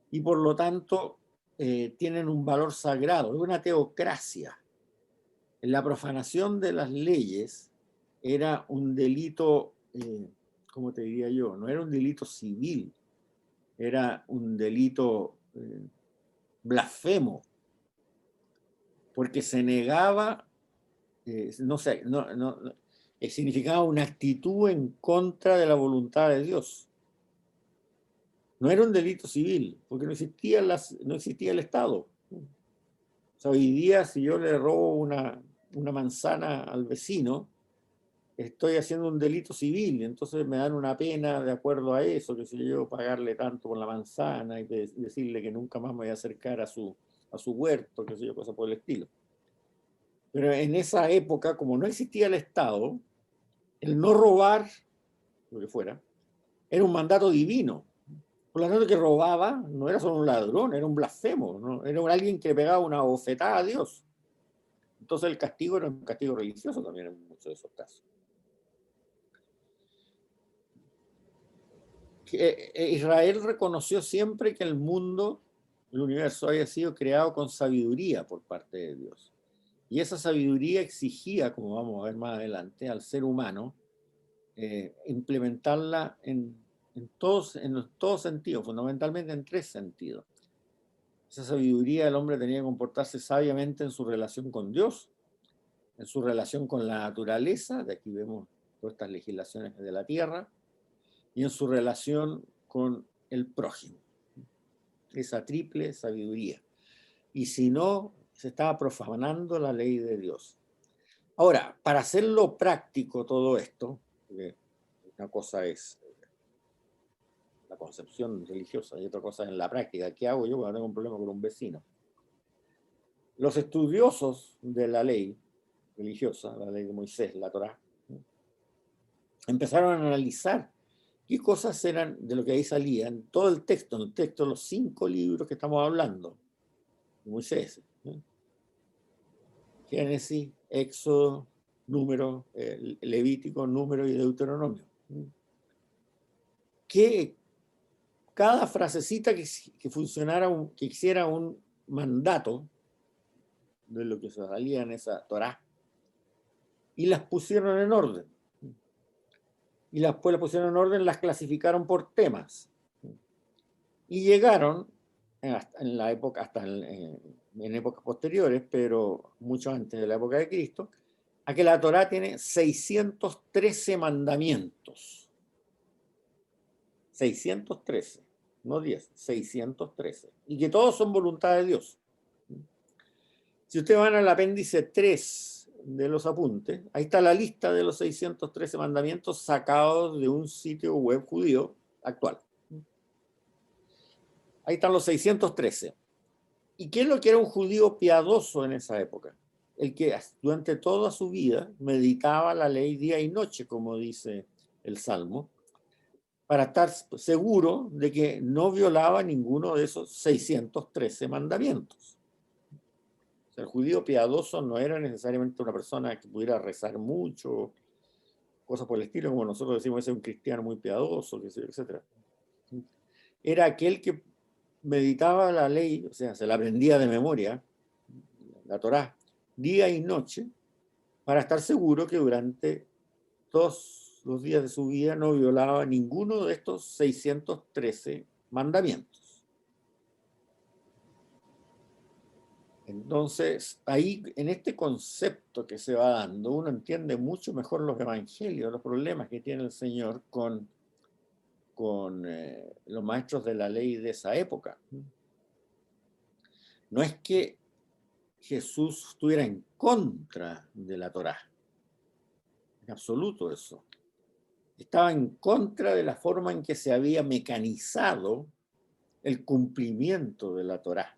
A: Y por lo tanto, tienen un valor sagrado, es una teocracia. La profanación de las leyes era un delito, ¿cómo te diría yo? No era un delito civil, era un delito blasfemo, porque se negaba, no sé, significaba una actitud en contra de la voluntad de Dios. No era un delito civil, porque no existía el Estado. O sea, hoy día, si yo le robo una manzana al vecino, estoy haciendo un delito civil, entonces me dan una pena de acuerdo a eso, que si yo pagarle tanto por la manzana y decirle que nunca más me voy a acercar a su huerto, que sé yo, cosas por el estilo. Pero en esa época, como no existía el Estado, el no robar, lo que fuera, era un mandato divino. Por lo tanto, que robaba no era solo un ladrón, era un blasfemo, ¿no? Era alguien que pegaba una bofetada a Dios. Entonces el castigo era un castigo religioso también en muchos de esos casos. Israel reconoció siempre que el mundo, el universo, había sido creado con sabiduría por parte de Dios. Y esa sabiduría exigía, como vamos a ver más adelante, al ser humano implementarla en todos sentidos, fundamentalmente en 3 sentidos. Esa sabiduría del hombre tenía que comportarse sabiamente en su relación con Dios, en su relación con la naturaleza, de aquí vemos todas estas legislaciones de la tierra, y en su relación con el prójimo. Esa triple sabiduría. Y si no, se estaba profanando la ley de Dios. Ahora, para hacerlo práctico todo esto, porque una cosa es la concepción religiosa y otra cosa es en la práctica, ¿qué hago yo cuando tengo un problema con un vecino? Los estudiosos de la ley religiosa, la ley de Moisés, la Torá, empezaron a analizar qué cosas eran de lo que ahí salía en todo el texto, los 5 libros que estamos hablando, de Moisés, Génesis, Éxodo, Número, Levítico, Número y Deuteronomio. Que cada frasecita que funcionara, que hiciera un mandato de lo que se salía en esa Torá, y las pusieron en orden. Y después las pusieron en orden, las clasificaron por temas. Y llegaron, en la época, hasta en épocas posteriores, pero mucho antes de la época de Cristo, a que la Torá tiene 613 mandamientos. 613, no 10, 613. Y que todos son voluntad de Dios. Si ustedes van al apéndice 3 de los apuntes, ahí está la lista de los 613 mandamientos sacados de un sitio web judío actual. Ahí están los 613. ¿Y qué es lo que era un judío piadoso en esa época? El que durante toda su vida meditaba la ley día y noche, como dice el Salmo, para estar seguro de que no violaba ninguno de esos 613 mandamientos. O sea, el judío piadoso no era necesariamente una persona que pudiera rezar mucho, cosas por el estilo, como nosotros decimos, ese es un cristiano muy piadoso, etc. Era aquel que meditaba la ley, o sea, se la aprendía de memoria, la Torá, día y noche, para estar seguro que durante todos los días de su vida no violaba ninguno de estos 613 mandamientos. Entonces, ahí, en este concepto que se va dando, uno entiende mucho mejor los evangelios, los problemas que tiene el Señor con los maestros de la ley de esa época. No es que Jesús estuviera en contra de la Torá, en absoluto eso. Estaba en contra de la forma en que se había mecanizado el cumplimiento de la Torá.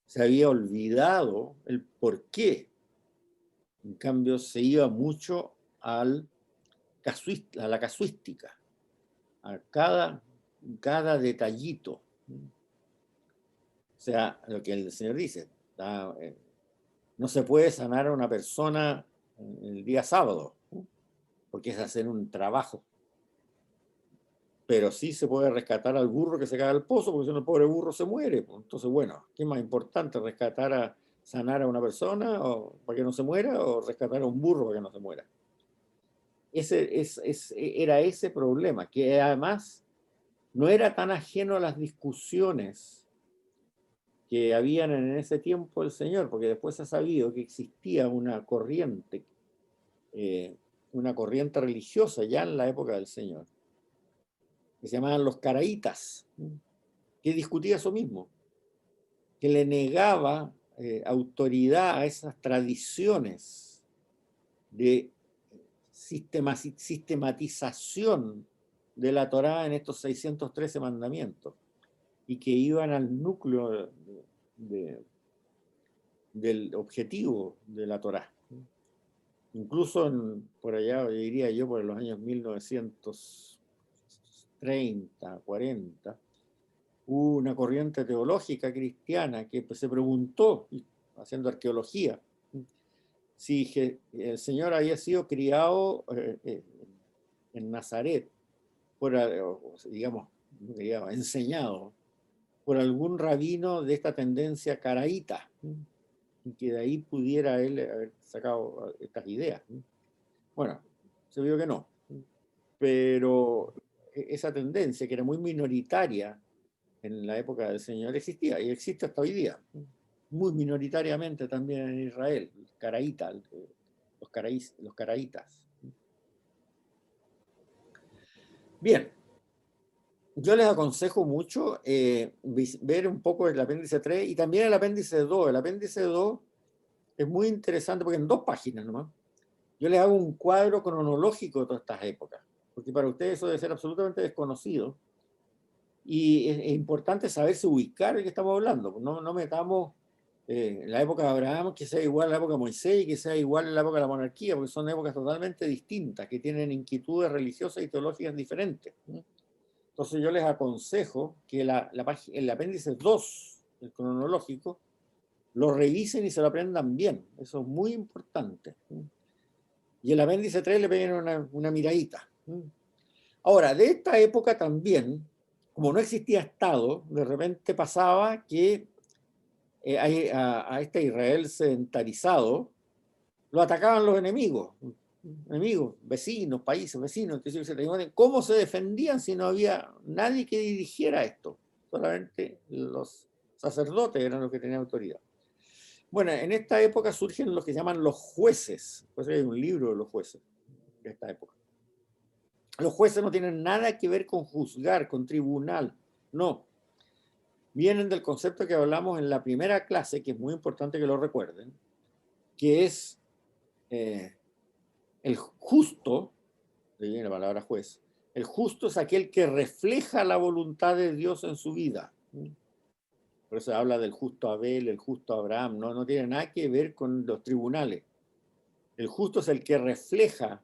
A: Se había olvidado el por qué. En cambio, se iba mucho a la casuística, a cada detallito. O sea, lo que el Señor dice, no se puede sanar a una persona el día sábado, porque es hacer un trabajo. Pero sí se puede rescatar al burro que se cae al pozo, porque si no el pobre burro se muere. Entonces, bueno, ¿qué es más importante? ¿Sanar a una persona para que no se muera o rescatar a un burro para que no se muera? Era ese problema, que además no era tan ajeno a las discusiones que habían en ese tiempo el Señor, porque después se ha sabido que existía una corriente religiosa ya en la época del Señor, que se llamaban los caraítas, que discutía eso mismo, que le negaba autoridad a esas tradiciones de sistematización de la Torá en estos 613 mandamientos y que iban al núcleo del objetivo de la Torá. Incluso por allá, diría yo, por los años 1930, 40, hubo una corriente teológica cristiana que se preguntó, haciendo arqueología, si el Señor había sido criado en Nazaret, digamos, enseñado por algún rabino de esta tendencia caraíta, y que de ahí pudiera él haber sacado estas ideas. Bueno, se vio que no, pero esa tendencia, que era muy minoritaria en la época del Señor, existía y existe hasta hoy día, muy minoritariamente también en Israel, los caraítas. Bien, yo les aconsejo mucho ver un poco el apéndice 3 y también el apéndice 2. El apéndice 2 es muy interesante porque en 2 páginas nomás yo les hago un cuadro cronológico de todas estas épocas, porque para ustedes eso debe ser absolutamente desconocido y es importante saberse ubicar de qué estamos hablando. No metamos la época de Abraham que sea igual a la época de Moisés y que sea igual a la época de la monarquía, porque son épocas totalmente distintas, que tienen inquietudes religiosas y teológicas diferentes. Entonces yo les aconsejo que el apéndice 2, el cronológico, lo revisen y se lo aprendan bien. Eso es muy importante. Y el apéndice 3 le peguen una miradita. Ahora, de esta época también, como no existía Estado, de repente pasaba que a este Israel sedentarizado lo atacaban los enemigos, vecinos, países vecinos. ¿Cómo se defendían si no había nadie que dirigiera esto? Solamente los sacerdotes eran los que tenían autoridad. Bueno, en esta época surgen los que se llaman los jueces. Pues hay un libro de los jueces de esta época. Los jueces no tienen nada que ver con juzgar, con tribunal, no. Vienen del concepto que hablamos en la primera clase, que es muy importante que lo recuerden, que es el justo, de ahí la palabra juez, el justo es aquel que refleja la voluntad de Dios en su vida. Por eso habla del justo Abel, el justo Abraham, no tiene nada que ver con los tribunales. El justo es el que refleja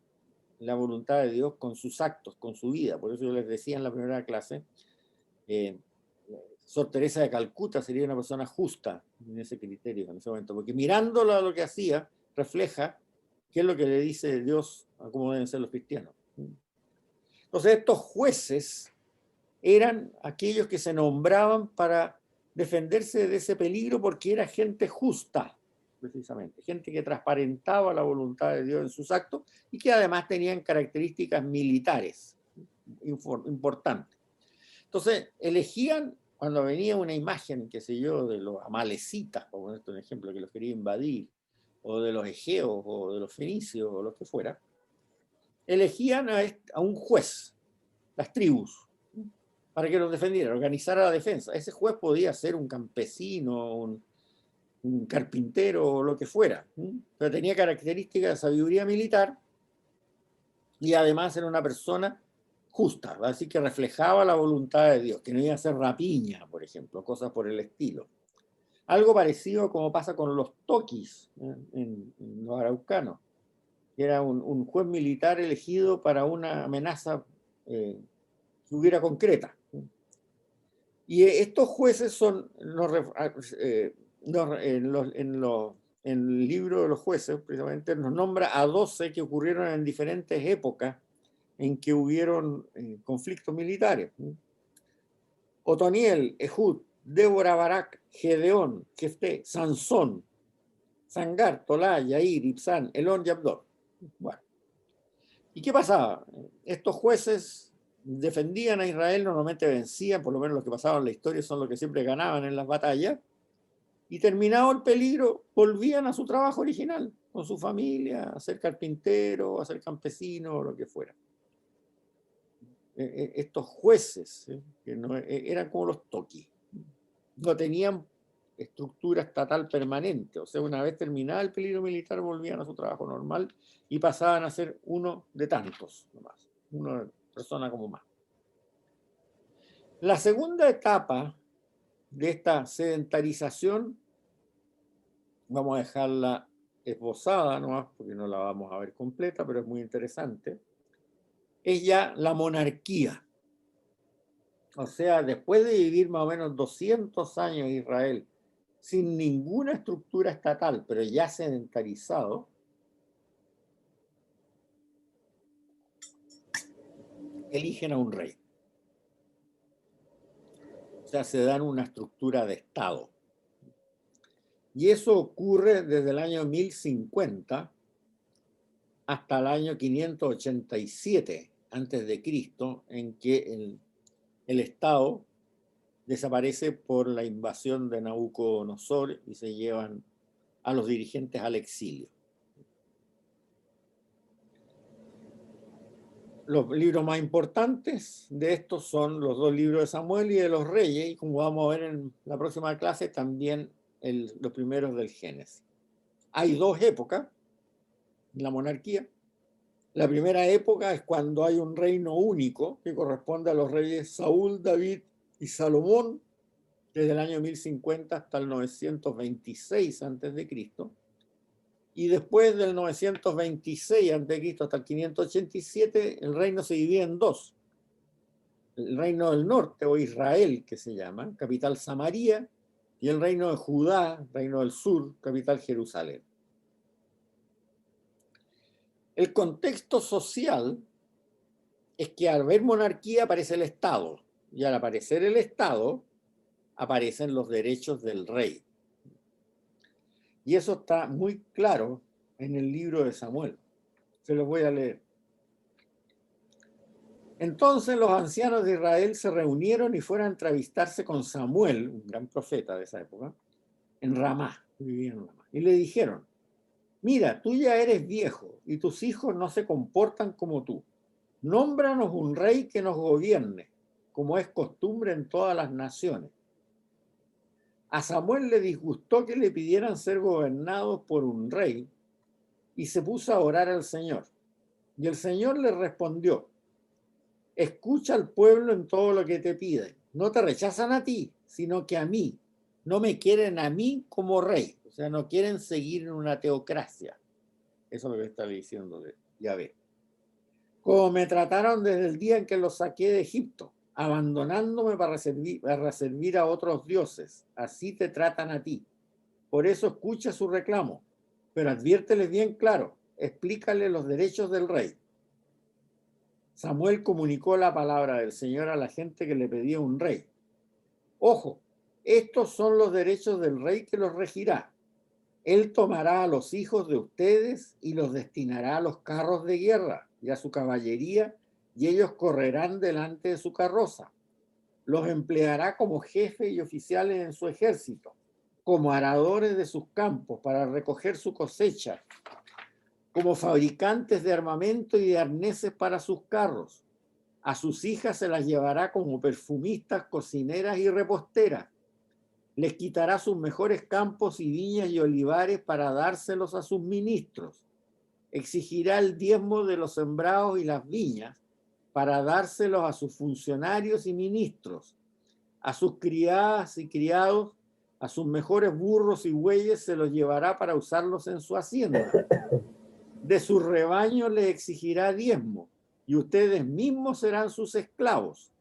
A: la voluntad de Dios con sus actos, con su vida. Por eso yo les decía en la primera clase, Sor Teresa de Calcuta sería una persona justa en ese criterio, en ese momento, porque mirándolo a lo que hacía, refleja qué es lo que le dice Dios a cómo deben ser los cristianos. Entonces estos jueces eran aquellos que se nombraban para defenderse de ese peligro porque era gente justa, precisamente, gente que transparentaba la voluntad de Dios en sus actos y que además tenían características militares importantes. Entonces elegían, cuando venía una imagen, qué sé yo, de los amalecitas, por poner un ejemplo, que los quería invadir, o de los egeos, o de los fenicios, o lo que fuera, elegían a un juez, las tribus, para que los defendiera, organizara la defensa. Ese juez podía ser un campesino, un carpintero o lo que fuera, pero tenía características de sabiduría militar y además era una persona justa, así que reflejaba la voluntad de Dios, que no iba a hacer rapiña, por ejemplo, cosas por el estilo. Algo parecido como pasa con los toquis en los araucanos, que era un juez militar elegido para una amenaza que hubiera concreta. Y estos jueces son, en el libro de los jueces, precisamente, nos nombra a 12 que ocurrieron en diferentes épocas en que hubieron conflictos militares. Otoniel, Ehud, Débora, Barak, Gedeón, Jefté, Sansón, Sangar, Tolá, Yair, Ibsán, Elón y Abdón. Bueno, ¿y qué pasaba? Estos jueces defendían a Israel, normalmente vencían, por lo menos los que pasaban en la historia son los que siempre ganaban en las batallas, y terminado el peligro, volvían a su trabajo original, con su familia, a ser carpintero, a ser campesino, o lo que fuera. Estos jueces, que no, eran como los toquis, no tenían estructura estatal permanente, o sea, una vez terminado el peligro militar volvían a su trabajo normal y pasaban a ser uno de tantos, nomás, una persona como más. La segunda etapa de esta sedentarización, vamos a dejarla esbozada nomás, porque no la vamos a ver completa, pero es muy interesante, es ya la monarquía. O sea, después de vivir más o menos 200 años en Israel sin ninguna estructura estatal, pero ya sedentarizado, eligen a un rey. O sea, se dan una estructura de Estado. Y eso ocurre desde el año 1050 hasta el año 587 antes de Cristo, en que el Estado desaparece por la invasión de Nabucodonosor y se llevan a los dirigentes al exilio. Los libros más importantes de estos son los 2 libros de Samuel y de los Reyes, y como vamos a ver en la próxima clase, también los primeros del Génesis. Hay 2 épocas en la monarquía. La primera época es cuando hay un reino único que corresponde a los reyes Saúl, David y Salomón, desde el año 1050 hasta el 926 a.C. Y después del 926 a.C. hasta el 587, el reino se divide en 2. El reino del norte, o Israel, que se llama, capital Samaria, y el reino de Judá, reino del sur, capital Jerusalén. El contexto social es que al haber monarquía aparece el Estado, y al aparecer el Estado aparecen los derechos del rey. Y eso está muy claro en el libro de Samuel. Se los voy a leer. Entonces los ancianos de Israel se reunieron y fueron a entrevistarse con Samuel, un gran profeta de esa época, en Ramá, vivía en Ramá, y le dijeron: mira, tú ya eres viejo y tus hijos no se comportan como tú. Nómbranos un rey que nos gobierne, como es costumbre en todas las naciones. A Samuel le disgustó que le pidieran ser gobernados por un rey y se puso a orar al Señor. Y el Señor le respondió: escucha al pueblo en todo lo que te piden. No te rechazan a ti, sino que a mí. No me quieren a mí como rey. O sea, no quieren seguir en una teocracia. Eso es lo que está diciendo Yahvé. Como me trataron desde el día en que los saqué de Egipto, abandonándome para servir a otros dioses. Así te tratan a ti. Por eso escucha su reclamo, pero adviérteles bien claro: explícale los derechos del rey. Samuel comunicó la palabra del Señor a la gente que le pedía un rey. Ojo, estos son los derechos del rey que los regirá. Él tomará a los hijos de ustedes y los destinará a los carros de guerra y a su caballería, y ellos correrán delante de su carroza. Los empleará como jefes y oficiales en su ejército, como aradores de sus campos para recoger su cosecha, como fabricantes de armamento y de arneses para sus carros. A sus hijas se las llevará como perfumistas, cocineras y reposteras. Les quitará sus mejores campos y viñas y olivares para dárselos a sus ministros. Exigirá el diezmo de los sembrados y las viñas para dárselos a sus funcionarios y ministros. A sus criadas y criados, a sus mejores burros y bueyes se los llevará para usarlos en su hacienda. De su rebaño les exigirá diezmo, y ustedes mismos serán sus esclavos.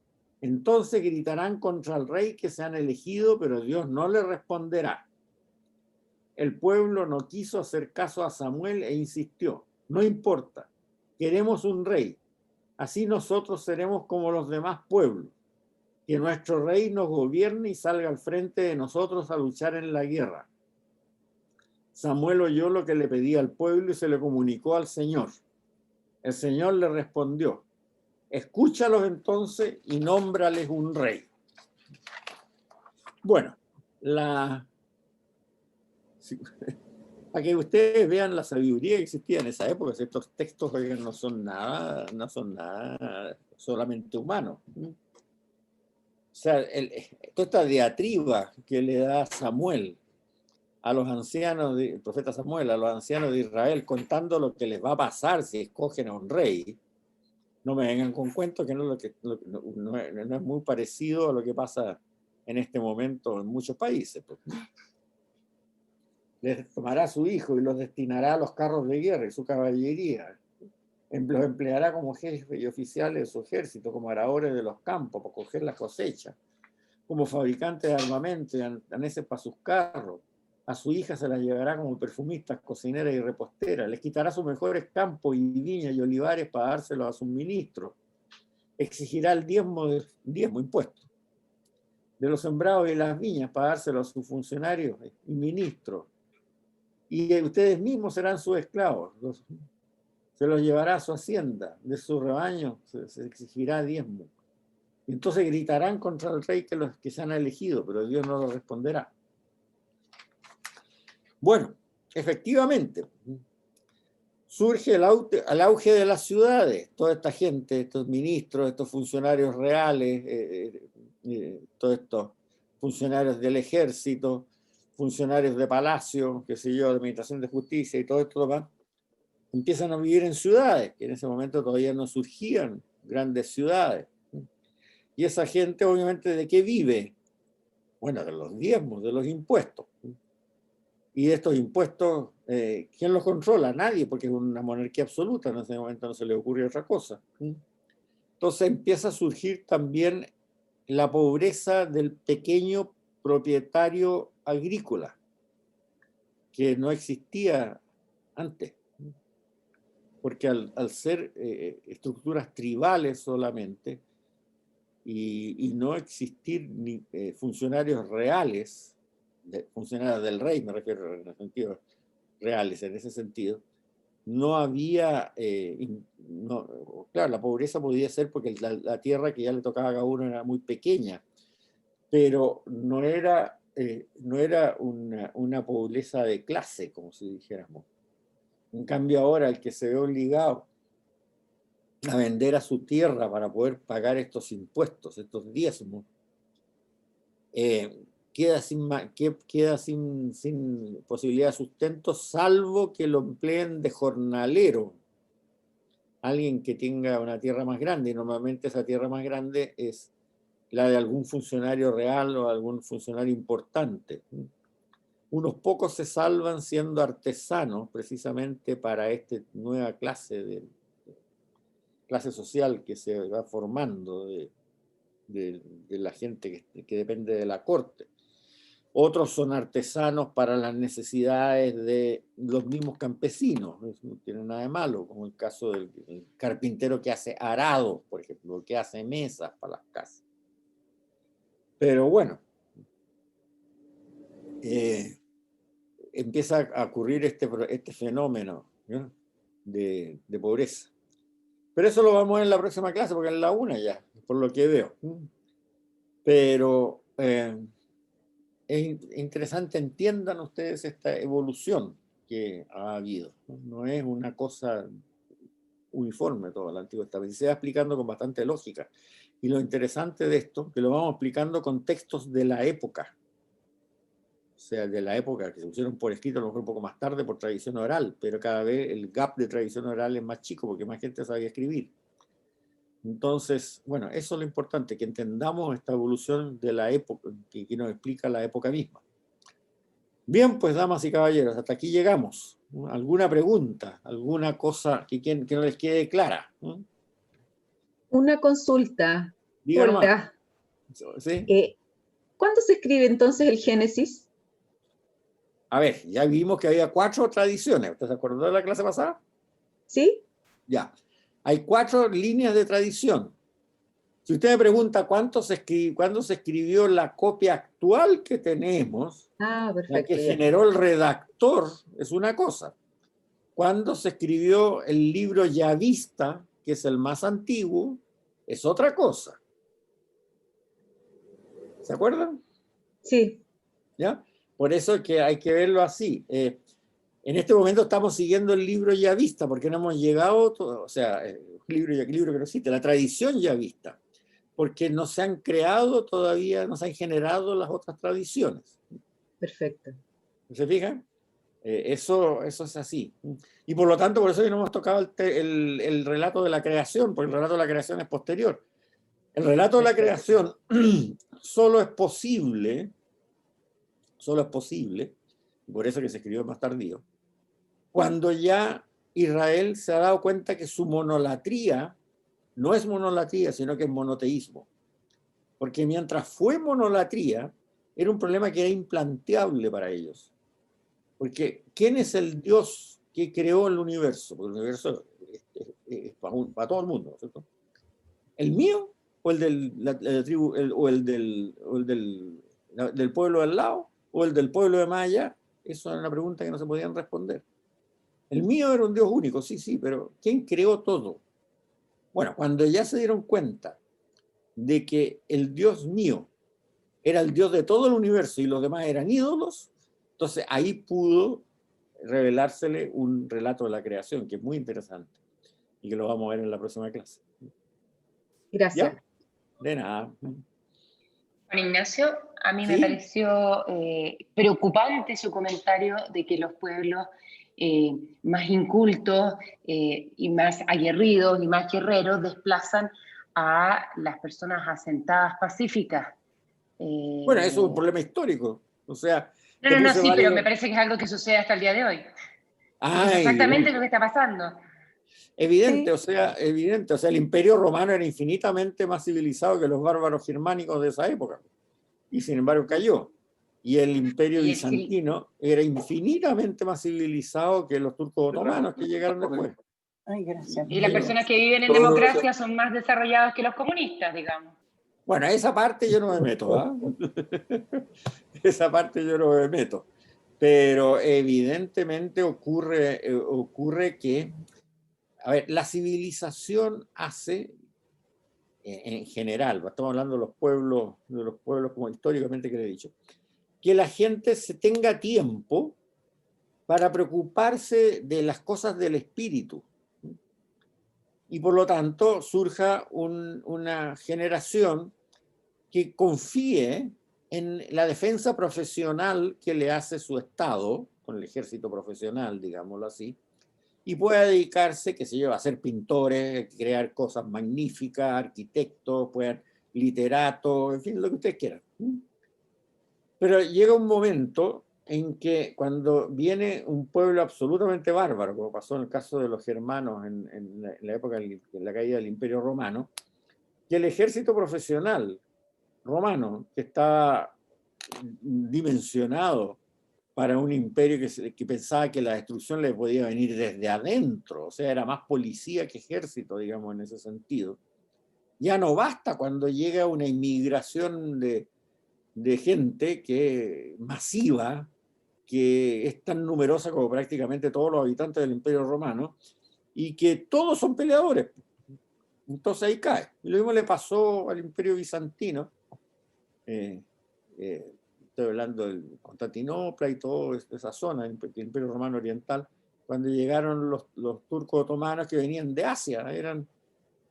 A: Entonces gritarán contra el rey que se han elegido, pero Dios no les responderá. El pueblo no quiso hacer caso a Samuel e insistió: no importa, queremos un rey. Así nosotros seremos como los demás pueblos. Que nuestro rey nos gobierne y salga al frente de nosotros a luchar en la guerra. Samuel oyó lo que le pedía al pueblo y se le comunicó al Señor. El Señor le respondió: escúchalos entonces y nómbrales un rey. Bueno, para que ustedes vean la sabiduría que existía en esa época, estos textos no son nada solamente humanos. O sea, toda esta diatriba que le da Samuel a los ancianos, el profeta Samuel, a los ancianos de Israel, contando lo que les va a pasar si escogen a un rey, no me vengan con cuentos que no es muy parecido a lo que pasa en este momento en muchos países. Pues. Les tomará a su hijo y los destinará a los carros de guerra y su caballería. Los empleará como jefes y oficiales de su ejército, como aradores de los campos para coger la cosecha, como fabricantes de armamento y arneses para sus carros. A su hija se las llevará como perfumistas, cocineras y reposteras. Les quitará sus mejores campos y viñas y olivares para dárselos a sus ministros. Exigirá el diezmo impuesto de los sembrados y las viñas para dárselos a sus funcionarios y ministros. Y ustedes mismos serán sus esclavos. Se los llevará a su hacienda, de su rebaño se exigirá diezmo. Y entonces gritarán contra el rey que se han elegido, pero Dios no lo responderá. Bueno, efectivamente, surge el auge de las ciudades. Toda esta gente, estos ministros, estos funcionarios reales, todos estos funcionarios del ejército, funcionarios de palacio, qué sé yo, de administración de justicia y todo esto demás, empiezan a vivir en ciudades, que en ese momento todavía no surgían grandes ciudades. Y esa gente, obviamente, ¿de qué vive? Bueno, de los diezmos, de los impuestos. Y estos impuestos, ¿quién los controla? Nadie, porque es una monarquía absoluta, en ese momento no se le ocurre otra cosa. Entonces empieza a surgir también la pobreza del pequeño propietario agrícola, que no existía antes. Porque al ser estructuras tribales solamente y no existir ni funcionarios reales, funcionarios del rey, me refiero en el sentido reales, en ese sentido, no había, claro, la pobreza podía ser porque la tierra que ya le tocaba a cada uno era muy pequeña, pero no era una pobreza de clase, como si dijéramos. En cambio ahora el que se ve obligado a vender a su tierra para poder pagar estos impuestos, estos diezmos, queda sin posibilidad de sustento, salvo que lo empleen de jornalero. Alguien que tenga una tierra más grande, y normalmente esa tierra más grande es la de algún funcionario real o algún funcionario importante. Unos pocos se salvan siendo artesanos precisamente para esta nueva clase social que se va formando de la gente que depende de la corte. otros son artesanos para las necesidades de los mismos campesinos, eso no tiene nada de malo, como el caso del carpintero que hace arados, por ejemplo, que hace mesas para las casas. Pero bueno, empieza a ocurrir este fenómeno, ¿no?, de pobreza. Pero eso lo vamos a ver en la próxima clase, porque es la una ya, por lo que veo. Pero es interesante, entiendan ustedes esta evolución que ha habido. No es una cosa uniforme todo el Antiguo Testamento, se va explicando con bastante lógica. Y lo interesante de esto, que lo vamos explicando con textos de la época, o sea, de la época que se pusieron por escrito, a lo mejor un poco más tarde por tradición oral, pero cada vez el gap de tradición oral es más chico porque más gente sabía escribir. Entonces, bueno, eso es lo importante, que entendamos esta evolución de la época, que nos explica la época misma. Bien, pues, damas y caballeros, hasta aquí llegamos. ¿Alguna pregunta? ¿Alguna cosa que no les quede clara?
B: Una consulta.
A: Diga nomás.
B: Hola.
A: ¿Sí?
B: ¿Cuándo se escribe entonces el Génesis?
A: A ver, ya vimos que había 4 tradiciones. ¿Usted se acordó de la clase pasada?
B: ¿Sí?
A: Ya. Hay 4 líneas de tradición. Si usted me pregunta cuándo se escribió la copia actual que tenemos, la
B: Perfecto,
A: que
B: ya.
A: generó el redactor, es una cosa. Cuando se escribió el libro Yavista, que es el más antiguo, es otra cosa. ¿Se acuerdan?
B: Sí.
A: ¿Ya? Por eso es que hay que verlo así. En este momento estamos siguiendo el libro Yavista, porque no hemos llegado, o sea, el libro que no existe, la tradición Yavista, porque no se han creado todavía, no se han generado las otras tradiciones.
B: Perfecto.
A: ¿Se fijan? Eso es así. Y por lo tanto, por eso hoy no hemos tocado el relato de la creación, porque el relato de la creación es posterior. El relato de la creación solo es posible, por eso que se escribió más tardío, cuando ya Israel se ha dado cuenta que su monolatría no es monolatría, sino que es monoteísmo. Porque mientras fue monolatría, era un problema que era implanteable para ellos. Porque ¿quién es el Dios que creó el universo? Porque el universo es para todo el mundo, ¿cierto? ¿El mío o el la tribu, del pueblo al lado o el del pueblo de más allá? Eso era una pregunta que no se podían responder. El mío era un Dios único, sí, pero ¿quién creó todo? Bueno, cuando ya se dieron cuenta de que el Dios mío era el Dios de todo el universo y los demás eran ídolos, entonces ahí pudo revelársele un relato de la creación, que es muy interesante y que lo vamos a ver en la próxima clase.
B: Gracias.
A: ¿Ya? De nada.
C: Juan Ignacio, a mí
A: ¿Sí?
C: me pareció preocupante su comentario de que los pueblos más incultos y más aguerridos y más guerreros desplazan a las personas asentadas pacíficas.
A: Bueno, eso es un problema histórico. O sea,
C: No, sí, pero me parece que es algo que sucede hasta el día de hoy. Es exactamente lo que está pasando.
A: Evidente, sí. Evidente. O sea, el Imperio Romano era infinitamente más civilizado que los bárbaros germánicos de esa época. Y sin embargo cayó. Y el Imperio Bizantino era infinitamente más civilizado que los turcos otomanos que llegaron después.
C: Ay, gracias. Y las personas que viven en democracia son más desarrolladas que los comunistas, digamos.
A: Bueno, esa parte yo no me meto, ¿ah? Esa parte yo no me meto. Pero evidentemente ocurre que, a ver, la civilización hace, en general, estamos hablando de los pueblos como históricamente que le he dicho, que la gente se tenga tiempo para preocuparse de las cosas del espíritu. Y por lo tanto surja una generación que confíe en la defensa profesional que le hace su Estado, con el ejército profesional, digámoslo así, y pueda dedicarse, qué sé yo, a ser pintores, crear cosas magníficas, arquitectos, literatos, en fin, lo que ustedes quieran. Pero llega un momento en que cuando viene un pueblo absolutamente bárbaro, como pasó en el caso de los germanos en la época de la caída del Imperio Romano, que el ejército profesional romano, que estaba dimensionado para un imperio que pensaba que la destrucción le podía venir desde adentro, o sea, era más policía que ejército, digamos, en ese sentido. Ya no basta cuando llega una inmigración de gente masiva, que es tan numerosa como prácticamente todos los habitantes del Imperio Romano, y que todos son peleadores. Entonces ahí cae. Y lo mismo le pasó al Imperio Bizantino. Estoy hablando de Constantinopla y toda esa zona del Imperio Romano Oriental, cuando llegaron los turcos otomanos que venían de Asia,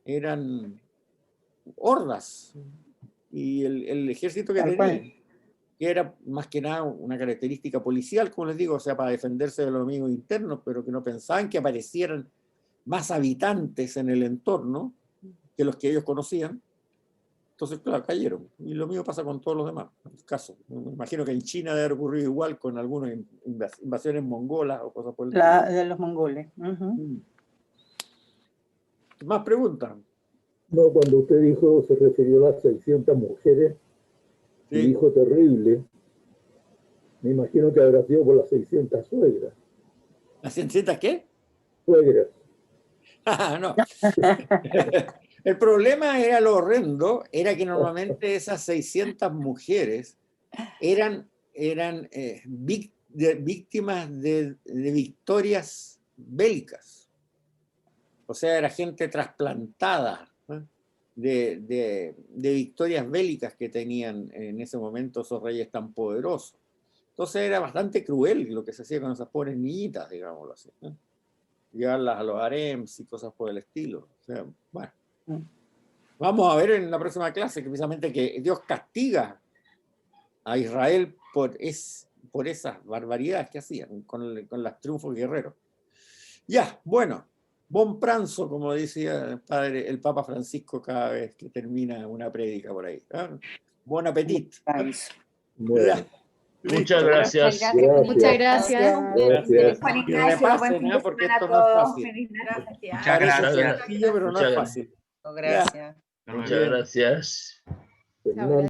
A: eran hordas. Y el ejército que tenían, que era más que nada una característica policial, como les digo, o sea, para defenderse de los enemigos internos, pero que no pensaban que aparecieran más habitantes en el entorno que los que ellos conocían. Entonces, claro, cayeron. Y lo mismo pasa con todos los demás casos. Me imagino que en China debe haber ocurrido igual con algunas invasiones mongolas o cosas por el estilo.
D: De los mongoles.
A: ¿Más preguntas?
E: No, cuando usted dijo, se refirió a las 600 mujeres,
A: Sí.
E: y dijo terrible, me imagino que habrá sido por las 600 suegras.
A: ¿Las 600 qué?
E: Suegras.
A: No. El problema era lo horrendo, era que normalmente esas 600 mujeres eran víctimas de victorias bélicas. O sea, era gente trasplantada, ¿no? de victorias bélicas que tenían en ese momento esos reyes tan poderosos. Entonces era bastante cruel lo que se hacía con esas pobres niñitas, digámoslo así, ¿no? Llevarlas a los harems y cosas por el estilo. O sea, bueno. Vamos a ver en la próxima clase que precisamente que Dios castiga a Israel por esas barbaridades que hacían con los triunfos guerreros. Ya, bueno, bon pranzo, como decía el Papa Francisco cada vez que termina una prédica por ahí. Bon appetit.
E: Bueno,
F: Muchas gracias.
B: Muchas gracias.
E: Gracias.
A: Y repasen, porque esto no es fácil.
F: Muchas gracias.
A: Sencillo, pero no es fácil.
D: Gracias.
F: Muchas gracias.
E: Fernando.